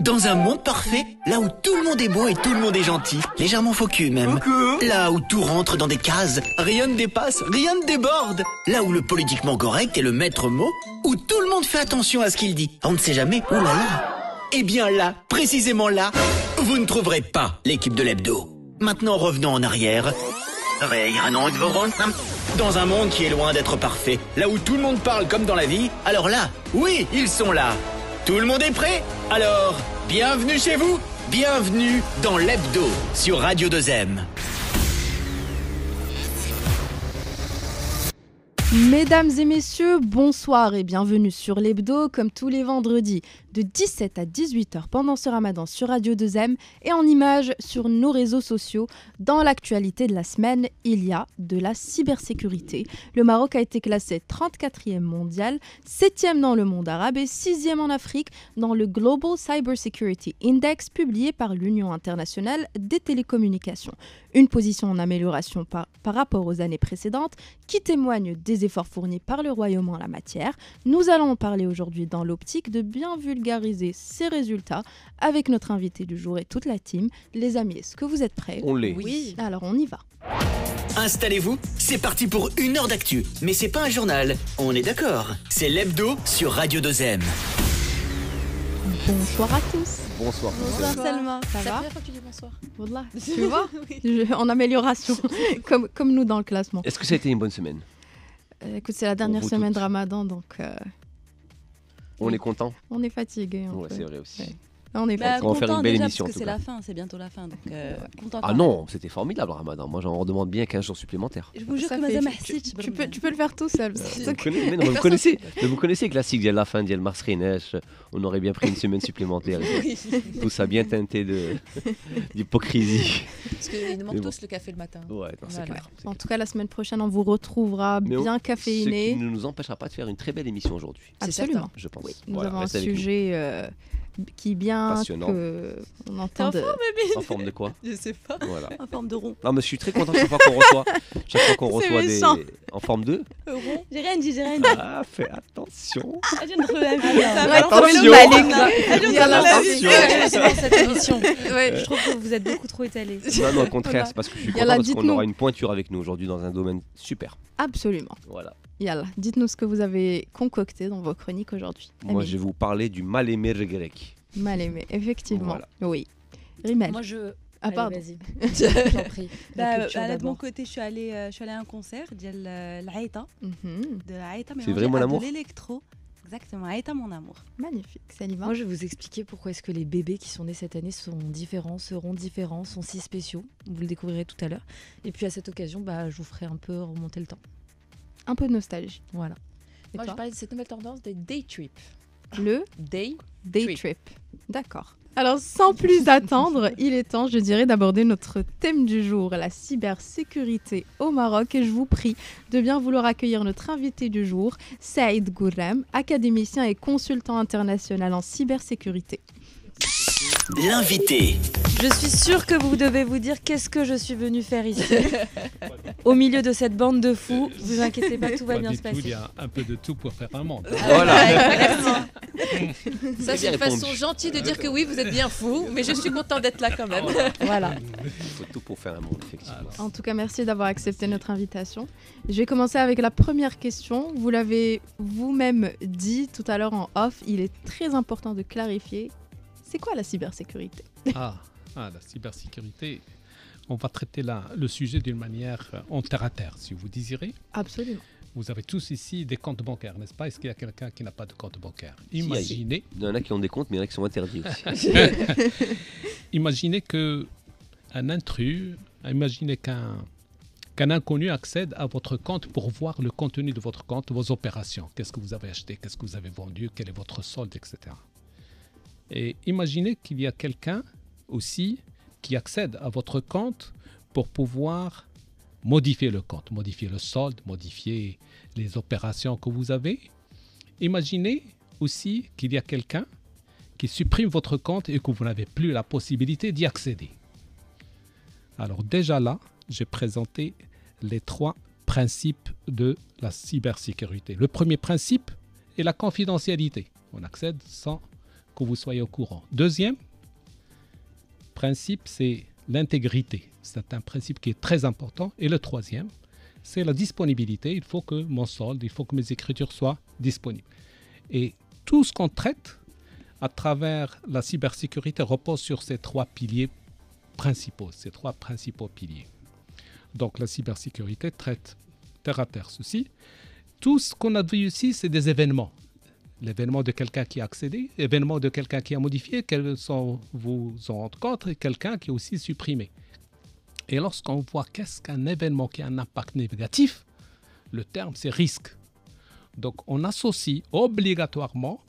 Dans un monde parfait, là où tout le monde est beau et tout le monde est gentil, légèrement faux cul même. Là où tout rentre dans des cases, rien ne dépasse, rien ne déborde. Là où le politiquement correct est le maître mot, où tout le monde fait attention à ce qu'il dit. On ne sait jamais, oh là là. Eh bien là, précisément là, vous ne trouverez pas l'équipe de l'hebdo. Maintenant revenons en arrière. Dans un monde qui est loin d'être parfait, là où tout le monde parle comme dans la vie, alors là, oui, ils sont là. Tout le monde est prêt? Alors, bienvenue chez vous, bienvenue dans l'hebdo sur Radio 2M. Mesdames et messieurs, bonsoir et bienvenue sur l'hebdo comme tous les vendredis de 17 à 18h pendant ce ramadan sur Radio 2M et en images sur nos réseaux sociaux. Dans l'actualité de la semaine, il y a de la cybersécurité. Le Maroc a été classé 34e mondial, 7e dans le monde arabe et 6e en Afrique dans le Global Cybersecurity Index publié par l'Union internationale des télécommunications. Une position en amélioration par rapport aux années précédentes qui témoigne des efforts fournis par le Royaume en la matière. Nous allons en parler aujourd'hui dans l'optique de bien vulgariser ces résultats avec notre invité du jour et toute la team. Les amis, est-ce que vous êtes prêts? On l'est. Oui. Alors on y va. Installez-vous, c'est parti pour 1 heure d'actu. Mais c'est pas un journal, on est d'accord. C'est l'hebdo sur Radio 2M. Bonsoir à tous. Bonsoir. Bonsoir Salma. Ça C'est la va? première fois que tu dis bonsoir. Wallah, tu vois, Oui. en amélioration, comme nous dans le classement. Est-ce que ça a été une bonne semaine? Écoute, c'est la dernière vous semaine toutes. de Ramadan, donc On est content? on est fatigué. Ouais, c'est vrai aussi. Ouais. On est Bah, fatigué. On va faire une content belle déjà émission, parce en que tout c'est cas. la fin, c'est bientôt la fin. Donc content. Ah non, c'était formidable Ramadan. Moi j'en redemande bien 15 jours supplémentaires. Je vous jure Ça que fait- Mazam tu peux le faire tout seul. Vous connaissez le classique de la fin d'Yel Mars Renesh. On aurait bien pris une semaine supplémentaire. Tout ça bien teinté d'hypocrisie. Parce qu'ils nous Mais manquent bon. tous le café le matin. Ouais, non, c'est Voilà. clair. c'est En clair. tout cas, la semaine prochaine, on vous retrouvera Mais bien Ce qui caféiné. ne nous empêchera pas de faire une très belle émission aujourd'hui, C'est Absolument. je pense. Nous Voilà, avons un restez avec nous. sujet qui, bien Passionnant. que on entend de... En forme de quoi? Je sais pas. Voilà. en forme de rond. Non mais je suis très content chaque fois qu'on reçoit C'est des méchant. en forme de. Rond. J'ai rien dit. Ah, fais attention. Ah, je viens de relever. Attention. Attention cette émission. Je trouve que vous êtes beaucoup trop étalés. Non, non, au contraire, c'est parce que je suis Yallah, content parce qu'on dites-nous. aura une pointure avec nous aujourd'hui dans un domaine super. Absolument. Voilà. Yallah, dites-nous ce que vous avez concocté dans vos chroniques aujourd'hui. Moi, je vais vous parler du mal-aimé grec. Mal aimé, effectivement. Voilà. Oui. Rimel. Moi, je. Ah, Allez, pardon. Vas-y. J'en prie. La Bah, culture de mon d'abord. côté, je suis allée à un concert de l'Aïta. Mhm. De l'Aïta, C'est vrai, mon amour. de l'électro. Exactement, Aïta, mon amour. Magnifique. Salima. Moi, je vais vous expliquer pourquoi est-ce que les bébés qui sont nés cette année sont différents, seront différents, sont si spéciaux. Vous le découvrirez tout à l'heure. Et puis à cette occasion, je vous ferai un peu remonter le temps. Un peu de nostalgie. Voilà. Et Moi, je toi parlais de cette nouvelle tendance des day trip. Le Day day Trip. trip. D'accord. Alors, sans plus attendre, il est temps, je dirais, d'aborder notre thème du jour, la cybersécurité au Maroc. Et je vous prie de bien vouloir accueillir notre invité du jour, Saïd Gourem, académicien et consultant international en cybersécurité. L'invité. Je suis sûre que vous devez vous dire qu'est-ce que je suis venue faire ici. Au milieu de cette bande de fous, vous inquiétez pas, tout va bien se Il passer. y a un peu de tout pour faire un monde. Voilà. Ça, c'est bien une façon répondu. gentille de dire que oui, vous êtes bien fou, mais je suis content d'être là quand même. Voilà. Il faut tout pour faire un monde, effectivement. En tout cas, merci d'avoir accepté notre invitation. Je vais commencer avec la première question. Vous l'avez vous-même dit tout à l'heure en off, il est très important de clarifier. C'est quoi la cybersécurité? La cybersécurité, on va traiter le sujet d'une manière en terre à terre, si vous désirez. Absolument. Vous avez tous ici des comptes bancaires, n'est-ce pas? Est-ce qu'il y a quelqu'un qui n'a pas de compte bancaire? il y a- Imaginez, Il y en a qui ont des comptes, mais il y en a qui sont interdits aussi. imaginez que un intrus, imaginez qu'un inconnu accède à votre compte pour voir le contenu de votre compte, vos opérations. Qu'est-ce que vous avez acheté? Qu'est-ce que vous avez vendu? Quel est votre solde, etc. Et imaginez qu'il y a quelqu'un aussi qui accède à votre compte pour pouvoir modifier le compte, modifier le solde, modifier les opérations que vous avez. Imaginez aussi qu'il y a quelqu'un qui supprime votre compte et que vous n'avez plus la possibilité d'y accéder. Alors déjà là, j'ai présenté les 3 principes de la cybersécurité. Le premier principe est la confidentialité. On accède sans que vous soyez au courant. Deuxième principe, c'est l'intégrité. C'est un principe qui est très important. Et le troisième, c'est la disponibilité. Il faut que mon solde, il faut que mes écritures soient disponibles. Et tout ce qu'on traite à travers la cybersécurité repose sur ces trois piliers principaux, ces trois principaux piliers. Donc la cybersécurité traite terre à terre ceci. Tout ce qu'on a vu ici, c'est des événements. L'événement de quelqu'un qui a accédé, l'événement de quelqu'un qui a modifié, vous en rendez compte, et quelqu'un qui a aussi supprimé. Et lorsqu'on voit qu'est-ce qu'un événement qui a un impact négatif, le terme c'est risque. Donc on associe obligatoirement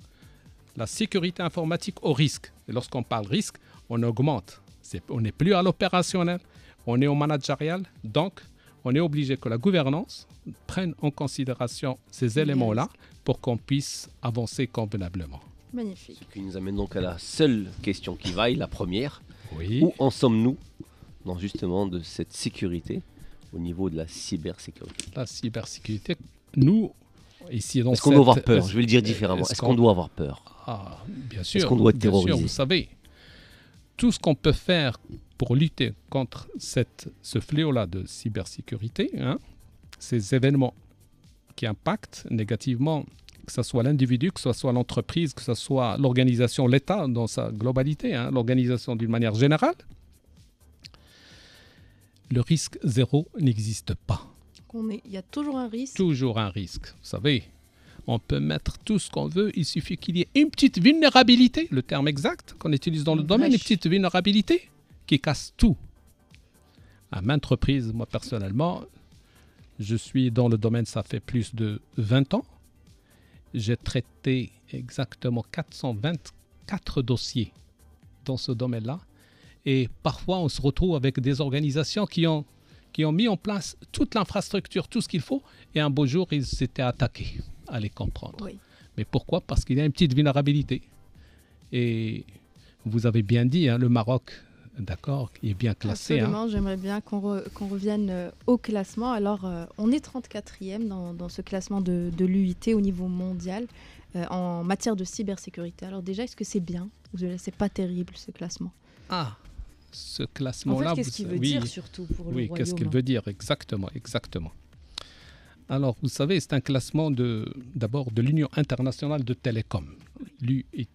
la sécurité informatique au risque. Et lorsqu'on parle risque, on augmente. On n'est plus à l'opérationnel, on est au managérial. Donc on est obligé que la gouvernance prenne en considération ces éléments-là pour qu'on puisse avancer convenablement. Magnifique. Ce qui nous amène donc à la seule question qui vaille, la première. Oui. Où en sommes-nous dans justement de cette sécurité au niveau de la cybersécurité? La cybersécurité, nous, ici dans Est-ce qu'on doit avoir peur? Je vais le dire différemment. Est-ce qu'on doit avoir peur? Ah, bien sûr. Est-ce qu'on doit être bien terrorisé? sûr, vous savez, tout ce qu'on peut faire pour lutter contre ce fléau-là de cybersécurité, ces événements qui impactent négativement, que ce soit l'individu, que ce soit l'entreprise, que ce soit l'organisation, l'État dans sa globalité, l'organisation d'une manière générale, le risque zéro n'existe pas. Il y a toujours un risque. Toujours un risque. Vous savez, on peut mettre tout ce qu'on veut, il suffit qu'il y ait une petite vulnérabilité, le terme exact qu'on utilise dans le domaine, une petite vulnérabilité qui casse tout. À maintes reprises, moi personnellement, je suis dans le domaine, ça fait plus de 20 ans. J'ai traité exactement 424 dossiers dans ce domaine-là. Et parfois, on se retrouve avec des organisations qui ont mis en place toute l'infrastructure, tout ce qu'il faut, et un beau jour, ils s'étaient attaqués à les comprendre. Oui. Mais pourquoi? Parce qu'il y a une petite vulnérabilité. Et vous avez bien dit, le Maroc, d'accord, il est bien classé. Absolument, j'aimerais bien qu'on revienne au classement. Alors, on est 34e dans ce classement de l'UIT au niveau mondial en matière de cybersécurité. Alors déjà, est-ce que c'est bien ou c'est pas terrible ce classement? Ah, ce classement-là... En fait, qu'est-ce qu'il veut dire surtout pour le royaume? Oui, qu'est-ce qu'il veut dire exactement. Alors, vous savez, c'est un classement d'abord de l'Union internationale de télécom, l'UIT.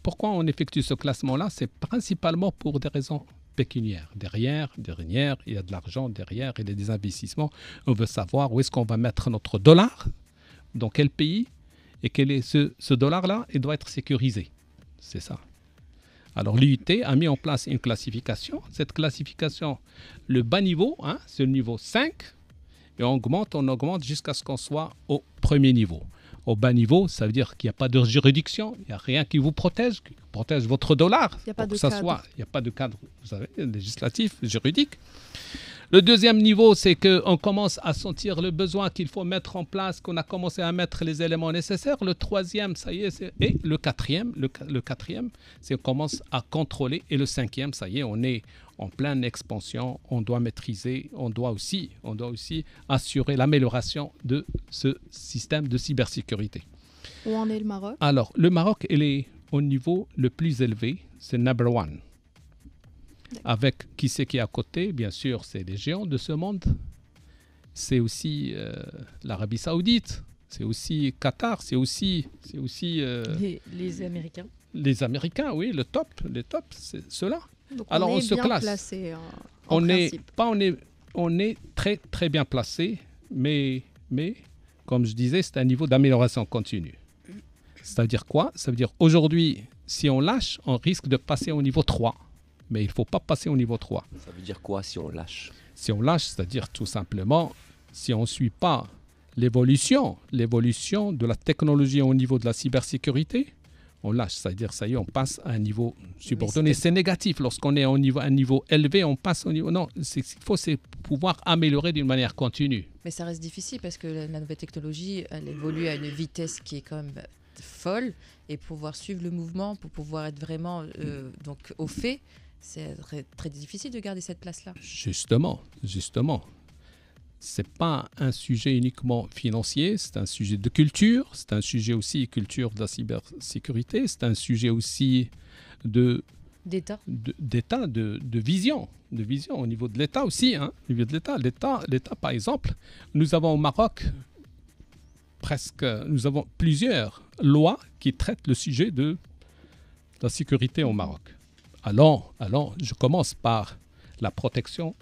Pourquoi on effectue ce classement-là? C'est principalement pour des raisons pécuniaires. Derrière, il y a de l'argent, derrière, il y a des investissements. On veut savoir où est-ce qu'on va mettre notre dollar, dans quel pays, et quel est ce dollar-là, il doit être sécurisé. C'est ça. Alors l'UIT a mis en place une classification. Cette classification, le bas niveau, c'est le niveau 5, et on augmente jusqu'à ce qu'on soit au premier niveau. Au bas niveau, ça veut dire qu'il n'y a pas de juridiction, il n'y a rien qui vous protège, votre dollar. Il n'y a pas de cadre. Il n'y a pas de cadre, vous savez, législatif, juridique. Le deuxième niveau, c'est qu'on commence à sentir le besoin qu'il faut mettre en place, qu'on a commencé à mettre les éléments nécessaires. Le troisième, ça y est, et le quatrième, c'est qu'on commence à contrôler. Et le cinquième, ça y est, on est en pleine expansion. On doit maîtriser, on doit aussi assurer l'amélioration de ce système de cybersécurité. Où en est le Maroc? Alors, le Maroc, il est au niveau le plus élevé, c'est number one. Avec qui c'est qui est à côté, bien sûr, c'est les géants de ce monde. C'est aussi l'Arabie Saoudite, c'est aussi Qatar, c'est aussi les Américains. Les Américains, oui, les tops, c'est ceux-là. Donc alors on se bien classe. Placé on est très très bien placé, mais comme je disais, c'est un niveau d'amélioration continue. C'est-à-dire quoi? Ça veut dire aujourd'hui, si on lâche, on risque de passer au niveau 3. Mais il ne faut pas passer au niveau 3. Ça veut dire quoi si on lâche? Si on lâche, c'est-à-dire tout simplement, si on ne suit pas l'évolution de la technologie au niveau de la cybersécurité, on lâche. C'est-à-dire, ça y est, on passe à un niveau subordonné. C'est négatif. Lorsqu'on est à un niveau élevé, on passe au niveau... Non, il faut pouvoir améliorer d'une manière continue. Mais ça reste difficile parce que la nouvelle technologie, elle évolue à une vitesse qui est quand même folle. Et pouvoir suivre le mouvement, pour pouvoir être vraiment donc au fait, c'est très, très difficile de garder cette place-là. Justement. ce n'est pas un sujet uniquement financier, c'est un sujet de culture, c'est un sujet aussi culture de la cybersécurité, c'est un sujet aussi D'État. de vision au niveau de l'État aussi. Au niveau de l'État, par exemple, nous avons au Maroc nous avons plusieurs lois qui traitent le sujet de la sécurité au Maroc. Alors, je commence par la protection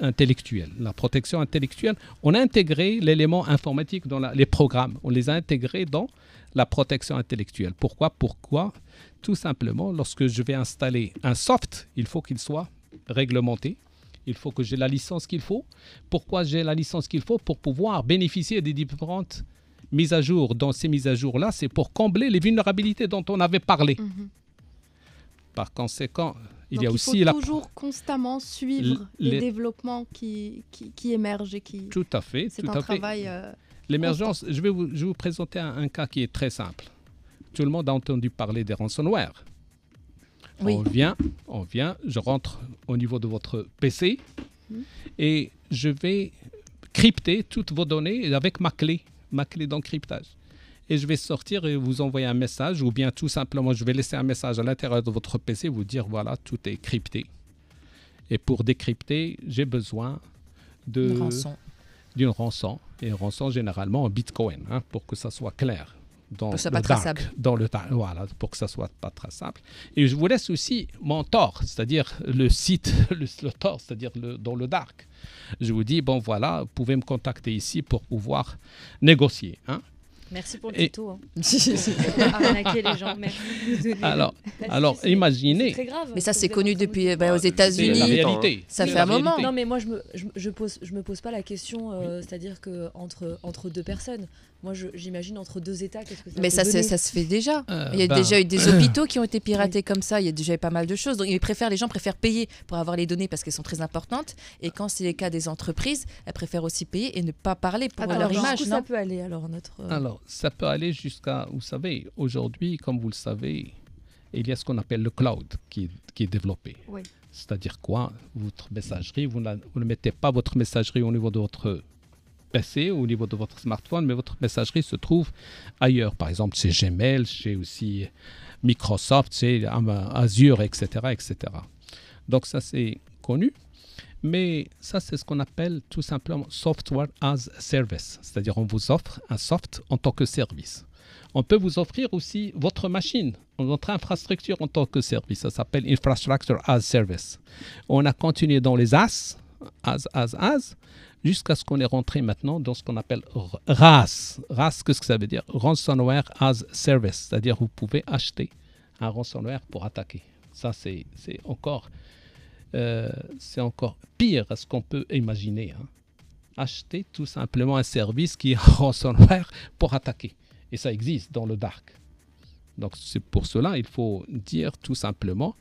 intellectuelle. La protection intellectuelle, on a intégré l'élément informatique dans les programmes. On les a intégrés dans la protection intellectuelle. Pourquoi ? Tout simplement, lorsque je vais installer un soft, il faut qu'il soit réglementé. Il faut que j'ai la licence qu'il faut. Pourquoi j'ai la licence qu'il faut ? Pour pouvoir bénéficier des différentes mises à jour. Dans ces mises à jour-là, c'est pour combler les vulnérabilités dont on avait parlé. Par conséquent, il y a aussi il faut toujours constamment suivre les développements qui émergent et qui... Tout à fait. C'est un travail... L'émergence, je vais vous présenter un cas qui est très simple. Tout le monde a entendu parler des ransomware. Oui. On vient, je rentre au niveau de votre PC et je vais crypter toutes vos données avec ma clé d'encryptage. Et je vais sortir et vous envoyer un message, ou bien tout simplement, je vais laisser un message à l'intérieur de votre PC, vous dire, voilà, tout est crypté. Et pour décrypter, j'ai besoin d'une rançon. Et une rançon, généralement, en Bitcoin, pour que ça soit clair. Pour que ça soit pas traçable. Voilà, pour que ça soit pas traçable. Et je vous laisse aussi mon Tor, c'est-à-dire le site, le Tor, c'est-à-dire dans le dark. Je vous dis, bon voilà, vous pouvez me contacter ici pour pouvoir négocier. Merci pour le tuto. Arnaquer les gens. Merci. Alors imaginez. C'est très grave. Mais ça, c'est connu depuis aux États-Unis. C'est la réalité. Ça fait un moment. Non, mais moi, je me pose pas la question, c'est-à-dire que entre deux personnes. Moi, j'imagine entre deux États, qu'est-ce que ça Mais ça se fait déjà. Il y a déjà eu des hôpitaux qui ont été piratés comme ça. Il y a déjà eu pas mal de choses. Donc, les gens préfèrent payer pour avoir les données parce qu'elles sont très importantes. Et quand c'est le cas des entreprises, elles préfèrent aussi payer et ne pas parler pour leur image. Ça peut aller alors Alors, ça peut aller jusqu'à, vous savez, aujourd'hui, comme vous le savez, il y a ce qu'on appelle le cloud qui est développé. Oui. C'est-à-dire quoi ? Votre messagerie, vous ne mettez pas votre messagerie au niveau de votre PC, au niveau de votre smartphone, mais votre messagerie se trouve ailleurs. Par exemple, chez Gmail, chez aussi Microsoft, chez Azure, etc., etc. Donc ça, c'est connu. Mais ça, c'est ce qu'on appelle tout simplement Software as a Service. C'est-à-dire, on vous offre un soft en tant que service. On peut vous offrir aussi votre machine, votre infrastructure en tant que service. Ça s'appelle Infrastructure as Service. On a continué dans les as, jusqu'à ce qu'on est rentré maintenant dans ce qu'on appelle RAS. RAS, qu'est-ce que ça veut dire ? Ransomware as Service. C'est-à-dire, vous pouvez acheter un ransomware pour attaquer. Ça, c'est encore pire à ce qu'on peut imaginer. Acheter tout simplement un service qui est ransomware pour attaquer. Et ça existe dans le dark. Donc c'est pour cela, il faut dire tout simplement,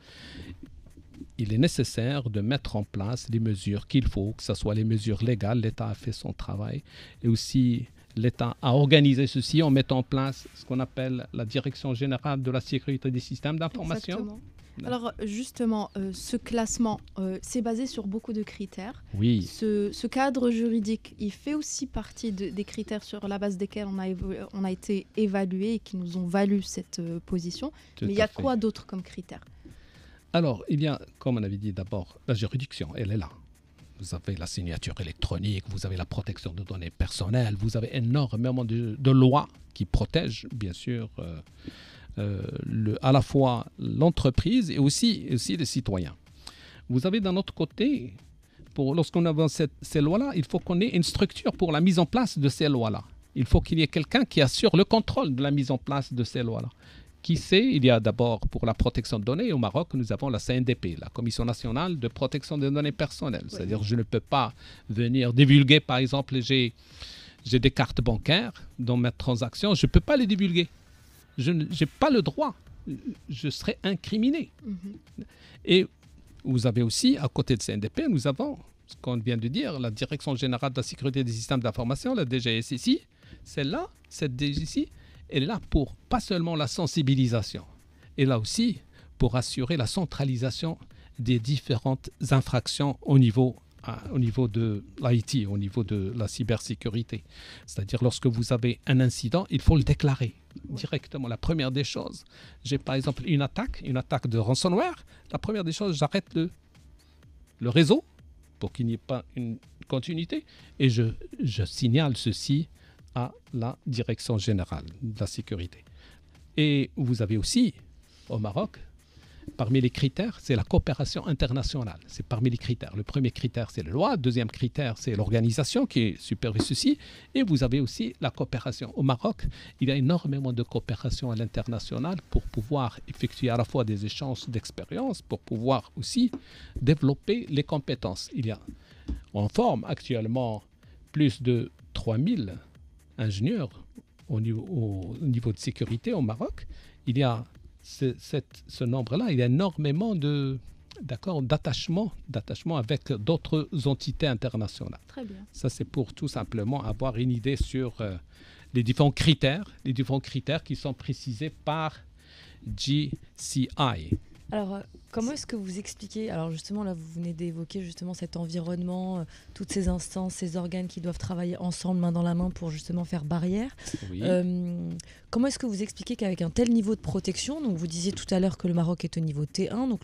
il est nécessaire de mettre en place les mesures qu'il faut, que ce soit les mesures légales. L'État a fait son travail. Et aussi, l'État a organisé ceci en mettant en place ce qu'on appelle la Direction générale de la sécurité des systèmes d'information. Exactement. Alors justement, ce classement, c'est basé sur beaucoup de critères. Oui. Ce cadre juridique, il fait aussi partie des critères sur la base desquels on a été évalué et qui nous ont valu cette position. Mais il y a quoi d'autre comme critères ? Alors, il y a, comme on avait dit d'abord, la juridiction, elle est là. Vous avez la signature électronique, vous avez la protection de données personnelles, vous avez énormément de lois qui protègent, bien sûr, à la fois l'entreprise et aussi les citoyens. Vous avez d'un autre côté, lorsqu'on avance ces lois-là, il faut qu'on ait une structure pour la mise en place de ces lois-là. Il faut qu'il y ait quelqu'un qui assure le contrôle de la mise en place de ces lois-là. Qui sait, il y a d'abord pour la protection de données, au Maroc, nous avons la CNDP, la Commission nationale de protection des données personnelles. Oui. C'est-à-dire je ne peux pas venir divulguer, par exemple, j'ai des cartes bancaires dans mes transactions, je ne peux pas les divulguer. Je n'ai pas le droit, je serai incriminé. Et vous avez aussi, à côté de CNDP, nous avons, ce qu'on vient de dire, la Direction générale de la sécurité des systèmes d'information, la DGSI. Celle-là, cette DGSI, elle est là pour pas seulement la sensibilisation, et là aussi pour assurer la centralisation des différentes infractions au niveau au niveau de l'IT, au niveau de la cybersécurité. C'est-à-dire lorsque vous avez un incident, il faut le déclarer directement. La première des choses, j'ai par exemple une attaque de ransomware. La première des choses, j'arrête le réseau pour qu'il n'y ait pas une continuité et je signale ceci à la direction générale de la sécurité. Et vous avez aussi, au Maroc, parmi les critères, c'est la coopération internationale. C'est parmi les critères. Le premier critère, c'est la loi. Le deuxième critère, c'est l'organisation qui supervise ceci. Et vous avez aussi la coopération. Au Maroc, il y a énormément de coopération à l'international pour pouvoir effectuer à la fois des échanges d'expériences, pour pouvoir aussi développer les compétences. On forme actuellement plus de 3000 ingénieurs au niveau de sécurité au Maroc. Il y a ce nombre-là, il y a énormément d'attachement avec d'autres entités internationales. Très bien. Ça, c'est pour tout simplement avoir une idée sur les différents critères qui sont précisés par GCI. Alors, comment est-ce que vous expliquez, alors justement là vous venez d'évoquer justement cet environnement, toutes ces instances, ces organes qui doivent travailler ensemble main dans la main pour justement faire barrière. Oui. Comment est-ce que vous expliquez qu'avec un tel niveau de protection, donc vous disiez tout à l'heure que le Maroc est au niveau T1, donc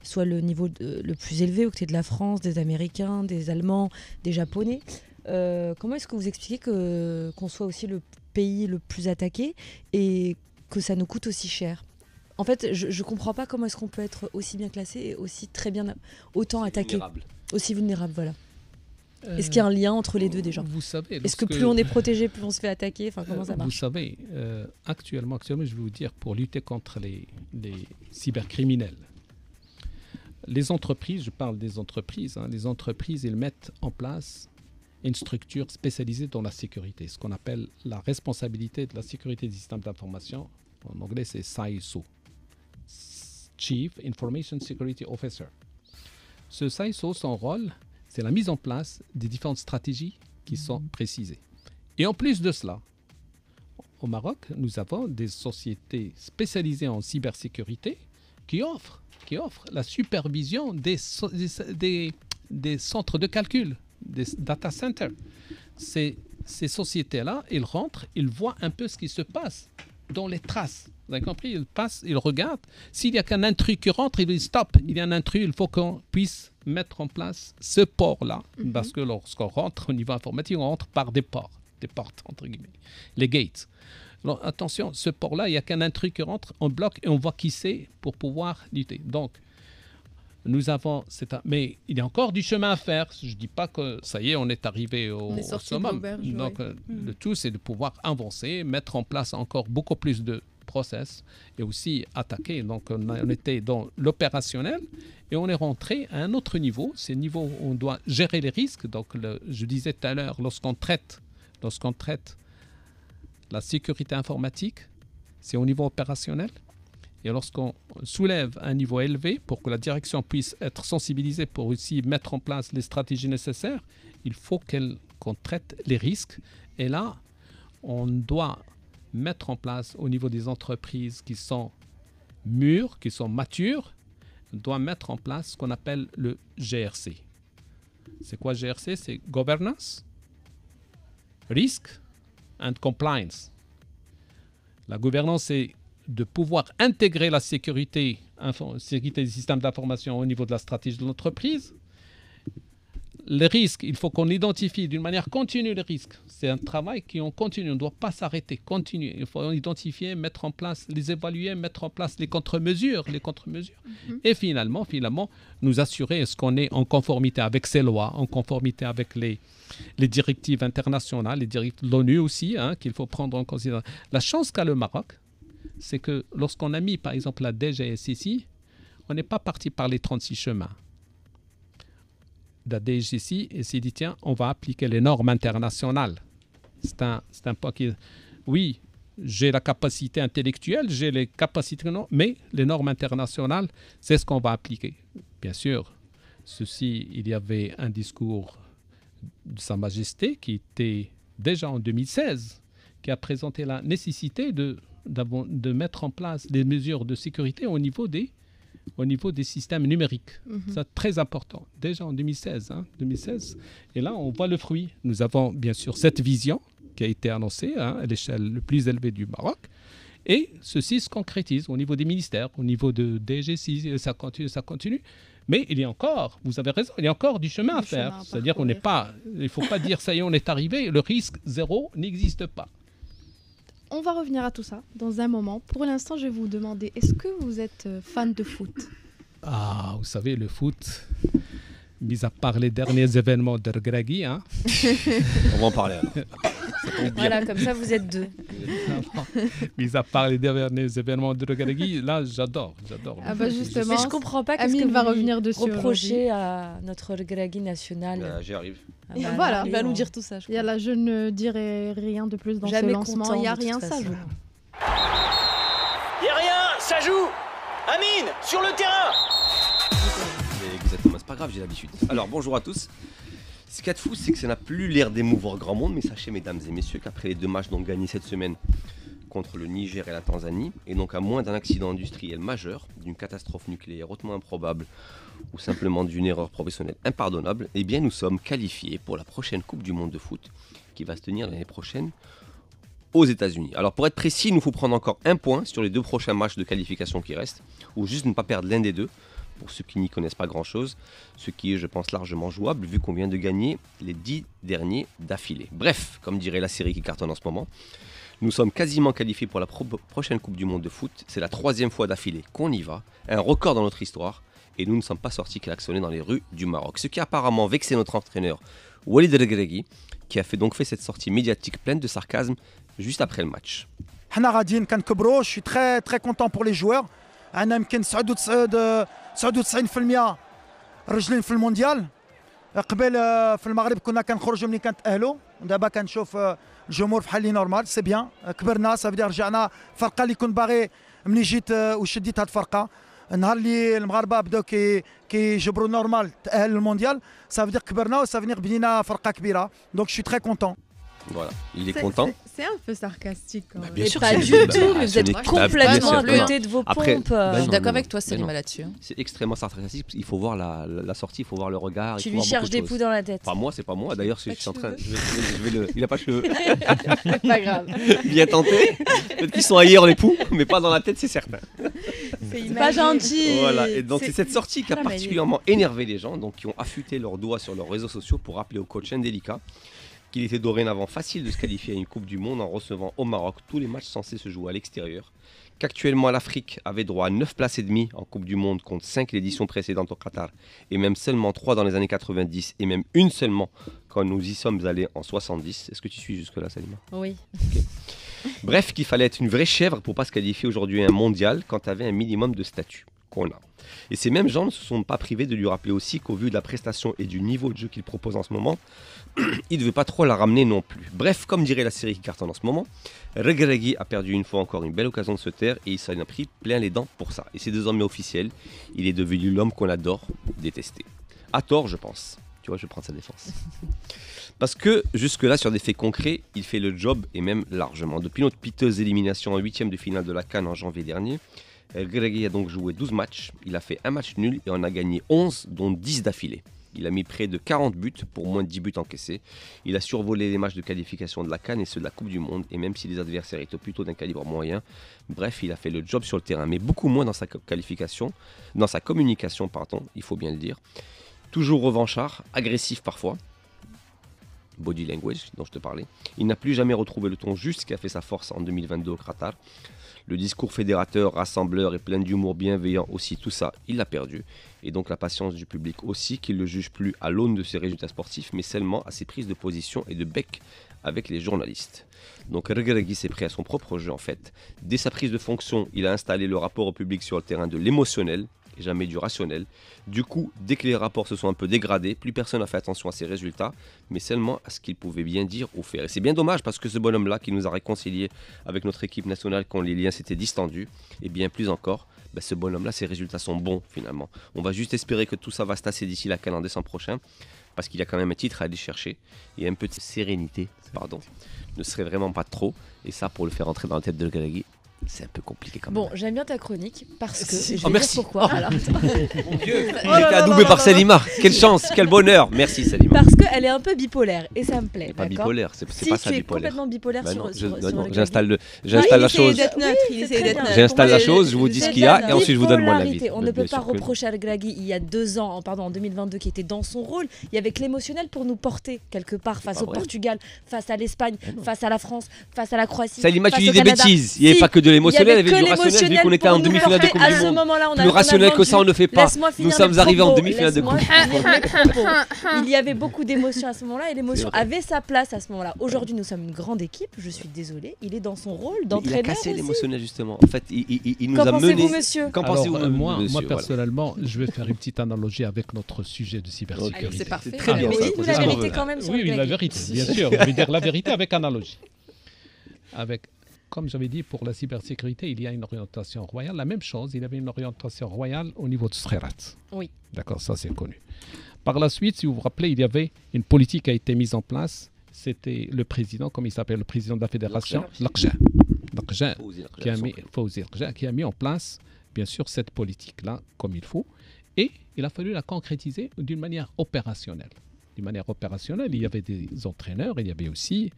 soit le niveau le plus élevé aux côtés de la France, des Américains, des Allemands, des Japonais, comment est-ce que vous expliquez qu'on soit aussi le pays le plus attaqué et que ça nous coûte aussi cher ? En fait, je ne comprends pas comment est-ce qu'on peut être aussi bien classé et aussi très bien, autant attaqué. Aussi vulnérable, voilà. Est-ce qu'il y a un lien entre les deux déjà ? Vous savez, est-ce que plus on est protégé, plus on se fait attaquer ? Enfin, comment ça marche ? Vous savez, actuellement, je vais vous dire, pour lutter contre les cybercriminels, les entreprises, je parle des entreprises, les entreprises, elles mettent en place une structure spécialisée dans la sécurité, ce qu'on appelle la responsabilité de la sécurité des systèmes d'information. En anglais, c'est CISO. Chief Information Security Officer. Ce CISO, son rôle, c'est la mise en place des différentes stratégies qui sont précisées. Et en plus de cela, au Maroc, nous avons des sociétés spécialisées en cybersécurité qui offrent la supervision des centres de calcul, des data centers. Ces sociétés-là, ils rentrent, ils voient un peu ce qui se passe dans les traces. Vous avez compris? Ils passent, ils regardent. S'il n'y a qu'un intrus qui rentre, ils disent stop, il y a un intrus, il faut qu'on puisse mettre en place ce port-là. Parce que lorsqu'on rentre au niveau informatique, on rentre par des portes, entre guillemets, les gates. Alors attention, ce port-là, il n'y a qu'un intrus qui rentre, on bloque et on voit qui c'est pour pouvoir lutter. Donc, nous avons... Mais il y a encore du chemin à faire. Je ne dis pas que ça y est, on est arrivé au summum. Donc, le tout, c'est de pouvoir avancer, mettre en place encore beaucoup plus de process et aussi attaquer. Donc, on était dans l'opérationnel et on est rentré à un autre niveau. C'est le niveau où on doit gérer les risques. Donc, je disais tout à l'heure, lorsqu'on traite la sécurité informatique, c'est au niveau opérationnel. Et lorsqu'on soulève un niveau élevé pour que la direction puisse être sensibilisée pour aussi mettre en place les stratégies nécessaires, il faut qu'on traite les risques. Et là, on doit mettre en place au niveau des entreprises qui sont mûres, qui sont matures, on doit mettre en place ce qu'on appelle le GRC. C'est quoi GRC? C'est Governance, Risk and Compliance. La gouvernance, c'est de pouvoir intégrer la sécurité des systèmes d'information au niveau de la stratégie de l'entreprise. Les risques, il faut qu'on identifie d'une manière continue les risques. C'est un travail qui on continue, on ne doit pas s'arrêter, continuer. Il faut identifier, mettre en place, les évaluer, mettre en place les contre-mesures. Et finalement, nous assurer est-ce qu'on est en conformité avec ces lois, en conformité avec les directives internationales, les directives de l'ONU aussi, qu'il faut prendre en considération. La chance qu'a le Maroc, c'est que lorsqu'on a mis, par exemple, la DGSI, on n'est pas parti par les 36 chemins. La DGSI s'est dit, tiens, on va appliquer les normes internationales. C'est un point qui... Oui, j'ai la capacité intellectuelle, j'ai les capacités... Non, mais les normes internationales, c'est ce qu'on va appliquer. Bien sûr, il y avait un discours de Sa Majesté qui était déjà en 2016, qui a présenté la nécessité de mettre en place des mesures de sécurité au niveau des au niveau des systèmes numériques. C'est très important. Déjà en 2016. Et là, on voit le fruit. Nous avons bien sûr cette vision qui a été annoncée à l'échelle le plus élevée du Maroc. Et ceci se concrétise au niveau des ministères, au niveau de DGC, ça continue. Mais il y a encore, vous avez raison, il y a encore du chemin à faire. C'est-à-dire qu'on n'est pas, il ne faut pas dire ça y est, on est arrivé, le risque zéro n'existe pas. On va revenir à tout ça dans un moment. Pour l'instant, je vais vous demander, est-ce que vous êtes fan de foot ? Ah, vous savez, le foot, mis à part les derniers événements de Regragui, hein. On va en parler alors. Voilà, comme ça vous êtes deux. Mis à part les derniers événements de Regragui, là j'adore. Ah bah justement, mais je comprends pas qu'est-ce Amine que va vous revenir dessus reprocher à notre Regragui national. J'y arrive. Voilà. Il va nous dire tout ça. Et là, je ne dirai rien de plus dans ce lancement. Il n'y a rien, ça joue. Y a rien, ça joue. Amine, sur le terrain. Exactement, c'est pas grave, j'ai l'habitude. Alors bonjour à tous. Ce qu'il y a de fou, c'est que ça n'a plus l'air d'émouvoir grand monde, mais sachez mesdames et messieurs qu'après les 2 matchs donc gagnés cette semaine contre le Niger et la Tanzanie, et donc à moins d'un accident industriel majeur, d'une catastrophe nucléaire hautement improbable ou simplement d'une erreur professionnelle impardonnable, eh bien nous sommes qualifiés pour la prochaine Coupe du Monde de foot qui va se tenir l'année prochaine aux États-Unis. Alors pour être précis, il nous faut prendre encore 1 point sur les 2 prochains matchs de qualification qui restent, ou juste ne pas perdre l'un des 2. Pour ceux qui n'y connaissent pas grand-chose, ce qui est, je pense, largement jouable, vu qu'on vient de gagner les 10 derniers d'affilée. Bref, comme dirait la série qui cartonne en ce moment, nous sommes quasiment qualifiés pour la prochaine Coupe du Monde de foot. C'est la 3e fois d'affilée qu'on y va, un record dans notre histoire, et nous ne sommes pas sortis klaxonnés dans les rues du Maroc. Ce qui a apparemment vexé notre entraîneur Walid Regragui, qui a donc fait cette sortie médiatique pleine de sarcasme juste après le match. Je suis très très content pour les joueurs. أنا يمكن 99% رجلين في المونديال. قبل في المغرب كنا كنخرجوا ملي كنتأهلوا، دابا كنشوف الجمهور في حالي نورمال، سي بيان. كبرنا صافي رجعنا فرقه اللي كنت باغي ملي جيت وشديت هاد الفرقه. النهار اللي المغاربه بداو كيجبروا نورمال تأهل للمونديال، صافي كبرنا وصافي بنينا فرقه كبيره. دونك je suis très content. Voilà, il est content. C'est un peu sarcastique quand même. Bien sûr, pas du tout, mais vous êtes complètement à côté de vos pompes. Je suis d'accord avec toi, Salima, là-dessus. C'est extrêmement sarcastique. Il faut voir la sortie, il faut voir le regard. Tu lui cherches des poux dans la tête. Pas moi, c'est pas moi. D'ailleurs, je suis en train. Il a pas de cheveux. Pas grave. Bien tenté. Peut-être qu'ils sont ailleurs les poux, mais pas dans la tête, c'est certain. C'est pas gentil. Voilà. Et donc c'est cette sortie qui a particulièrement énervé les gens, donc qui ont affûté leurs doigts sur leurs réseaux sociaux pour rappeler au coach Ndélika qu'il était dorénavant facile de se qualifier à une Coupe du Monde en recevant au Maroc tous les matchs censés se jouer à l'extérieur, qu'actuellement l'Afrique avait droit à 9 places et demie en Coupe du Monde contre 5 l'édition précédente au Qatar, et même seulement 3 dans les années 90, et même une seulement quand nous y sommes allés en 70. Est-ce que tu suis jusque-là, Salima ? Oui. Okay. Bref, qu'il fallait être une vraie chèvre pour ne pas se qualifier aujourd'hui à un mondial quand tu avais un minimum de statut qu'on a. Et ces mêmes gens ne se sont pas privés de lui rappeler aussi qu'au vu de la prestation et du niveau de jeu qu'il propose en ce moment, il ne devait pas trop la ramener non plus. Bref, comme dirait la série qui cartonne en ce moment, Regragui a perdu une fois encore une belle occasion de se taire et il s'en a pris plein les dents pour ça. Et c'est désormais officiel, il est devenu l'homme qu'on adore détester. À tort, je pense. Tu vois, je vais prendre sa défense. Parce que jusque-là, sur des faits concrets, il fait le job et même largement. Depuis notre piteuse élimination en 8e de finale de la CAN en janvier dernier, Regragui a donc joué 12 matchs, il a fait un match nul et en a gagné 11, dont 10 d'affilée. Il a mis près de 40 buts pour moins de 10 buts encaissés. Il a survolé les matchs de qualification de la CAN et ceux de la Coupe du Monde, et même si les adversaires étaient plutôt d'un calibre moyen, bref, il a fait le job sur le terrain, mais beaucoup moins dans sa communication, il faut bien le dire. Toujours revanchard, agressif parfois. Body language dont je te parlais. Il n'a plus jamais retrouvé le ton juste qui a fait sa force en 2022 au Qatar. Le discours fédérateur, rassembleur et plein d'humour bienveillant aussi, tout ça, il l'a perdu. Et donc la patience du public aussi, qui ne le juge plus à l'aune de ses résultats sportifs, mais seulement à ses prises de position et de bec avec les journalistes. Donc Regragui s'est pris à son propre jeu en fait. Dès sa prise de fonction, il a installé le rapport au public sur le terrain de l'émotionnel, et jamais du rationnel. Du coup, dès que les rapports se sont un peu dégradés, plus personne n'a fait attention à ses résultats, mais seulement à ce qu'il pouvait bien dire ou faire. Et c'est bien dommage parce que ce bonhomme-là qui nous a réconciliés avec notre équipe nationale quand les liens s'étaient distendus, et bien plus encore, ce bonhomme-là, ses résultats sont bons finalement. On va juste espérer que tout ça va se tasser d'ici la CAN en décembre prochain, parce qu'il y a quand même un titre à aller chercher, et un peu de sérénité, ne serait vraiment pas trop, et ça pour le faire entrer dans la tête de Regragui, C'est un peu compliqué quand même. Bon, j'aime bien ta chronique parce que. Je vais Oh, merci. dire pourquoi. Alors, Mon Dieu, j'ai été adoubé par Salima. Quelle chance, quel bonheur. Merci Salima. parce qu'elle est un peu bipolaire et ça me plaît. Pas d'accord. bipolaire, c'est Si pas ça tu es bipolaire. complètement bipolaire Bah sur, non, sur, je- sur non, le j'installe clavier. j'installe la il essaye chose. d'être neutre, il c'est essaye très d'être bien. neutre. J'installe la Pour moi, chose, je vous dis ce c'est qu'il y a de la et ensuite je vous donne mon avis. bipolarité. On ne Mais peut bien pas sûr que non. reprocher à Regragui il y a 2 ans, pardon, en 2022, qui était dans son rôle. Il y avait que l'émotionnel pour nous porter quelque part face pas au vrai. Portugal, face à l'Espagne, non. face à la France, face à la Croatie. Salima, tu face dis au des Canada. bêtises. Il n'y avait Si, pas que de l'émotionnel, il y que avait du rationnel vu qu'on était pour en nous demi-finale de porter. Coupe À du ce Monde. moment-là, on a Plus rationnel que ça, on ne fait pas. Laisse-moi finir Nous sommes mes arrivés en propos. demi-finale de Laisse-moi Coupe. finir mes propos. Il y avait beaucoup d'émotions à ce moment-là et l'émotion C'est vrai. avait sa place à ce moment-là. Aujourd'hui, nous sommes une grande équipe. Je suis désolée. Il est dans son rôle Il a d'entraîneur cassé aussi. l'émotionnel justement. En fait, il nous Qu'en a pensez-vous, menés. monsieur? Qu'en Alors, pensez-vous, moi monsieur, voilà. personnellement, je vais faire une petite analogie avec notre sujet de Allez, cybersécurité. c'est parfait. Très bien, Oui, ça, mais c'est la ce qu'on vérité veut. quand même sur Oui, le la clavier. vérité, bien sûr. Je vais dire la vérité avec analogie. Comme j'avais dit, pour la cybersécurité, il y a une orientation royale. La même chose, il y avait une orientation royale au niveau de Srerat. Oui. D'accord, ça c'est connu. Par la suite, si vous vous rappelez, il y avait une politique qui a été mise en place. C'était le président, comme il s'appelle, le président de la fédération, Lakja, Fawzi Lakja, qui a mis en place, bien sûr, cette politique-là comme il faut. Et il a fallu la concrétiser d'une manière opérationnelle. D'une manière opérationnelle, il y avait des entraîneurs, il y avait aussi,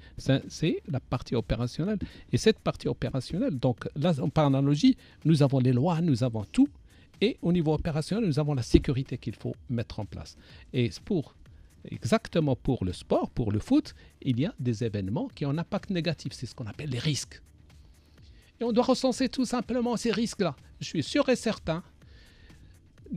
c'est la partie opérationnelle. Et cette partie opérationnelle, donc là, par analogie, nous avons les lois, nous avons tout. Et au niveau opérationnel, nous avons la sécurité qu'il faut mettre en place. Et exactement pour le sport, pour le foot, il y a des événements qui ont un impact négatif. C'est ce qu'on appelle les risques. Et on doit recenser tout simplement ces risques-là. Je suis sûr et certain.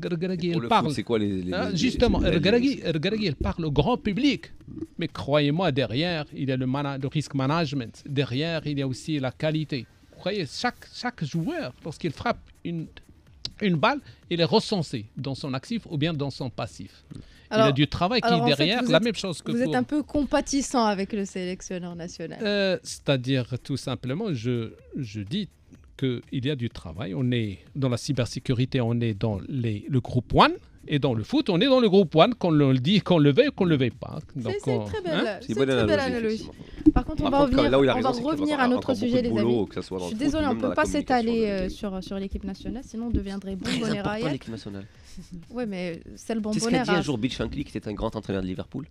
Regragui, Pour il le parle. foot, c'est quoi les Justement, les- Regragui, il parle au grand public. Mais croyez-moi, derrière, il y a le risk management. Derrière, il y a aussi la qualité. Vous voyez, chaque joueur, lorsqu'il frappe une balle, il est recensé dans son actif ou bien dans son passif. Il y a du travail qui est en fait, derrière, vous la êtes- même chose que Vous pour... êtes un peu compatissant avec le sélectionneur national. C'est-à-dire, tout simplement, je dis qu'il y a du travail. On est dans la cybersécurité, on est dans le groupe One. Et dans le foot, on est dans le groupe One, qu'on le dit, qu'on le veuille ou qu'on ne le veuille pas. Donc, C'est très belle, C'est c'est une bonne très belle analogie, analogie. effectivement. Par contre, on Par va contre, revenir, là où il a on raison, va c'est qu'il va revenir avoir à notre encore sujet, beaucoup les de boulot, amis. que ça soit dans Je suis le foot, désolée, on même ne dans peut la pas communication s'étaler des- sur l'équipe nationale, sinon on deviendrait Très bonbonnet important, royal. l'équipe nationale. Ouais, mais c'est le Tu sais ce bonbonnet qu'a dit un rare. jour Bill Shankly, qui était un grand entraîneur de Liverpool?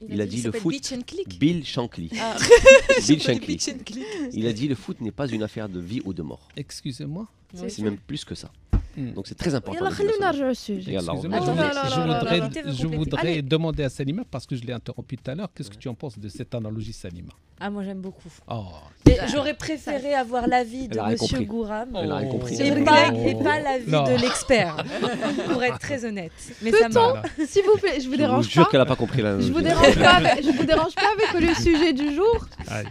Il a dit le s'appelle foot. Beach and Click. Bill Shankly. Ah. Bill Shankly. Beach and Click. Il a dit le foot n'est pas une affaire de vie ou de mort. excusez-moi. C'est même plus que ça. Hmm. Donc c'est très important. يلا l'équipe خلونا nationale. نرجعوا السوجي. Yallah, Excusez-moi, on- je Oh là là là là là. L'invité veut je compléter. voudrais Allez. demander à Salima, parce que je l'ai interrompu tout à l'heure, qu'est-ce que tu en penses de cette analogie, Salima? Ah, moi j'aime beaucoup. Oh, Mais j'aurais préféré avoir l'avis de Elle a rien Monsieur compris. Gouram Elle a rien compris. et Elle a pas l'avis Non. de l'expert, pour être très honnête. Mais ça Peut-on, m'a... s'il vous plaît, je vous Je vous dérange jure pas. qu'elle n'a pas compris la. Je vous dérange pas avec, je vous dérange pas avec le sujet du jour. aïe.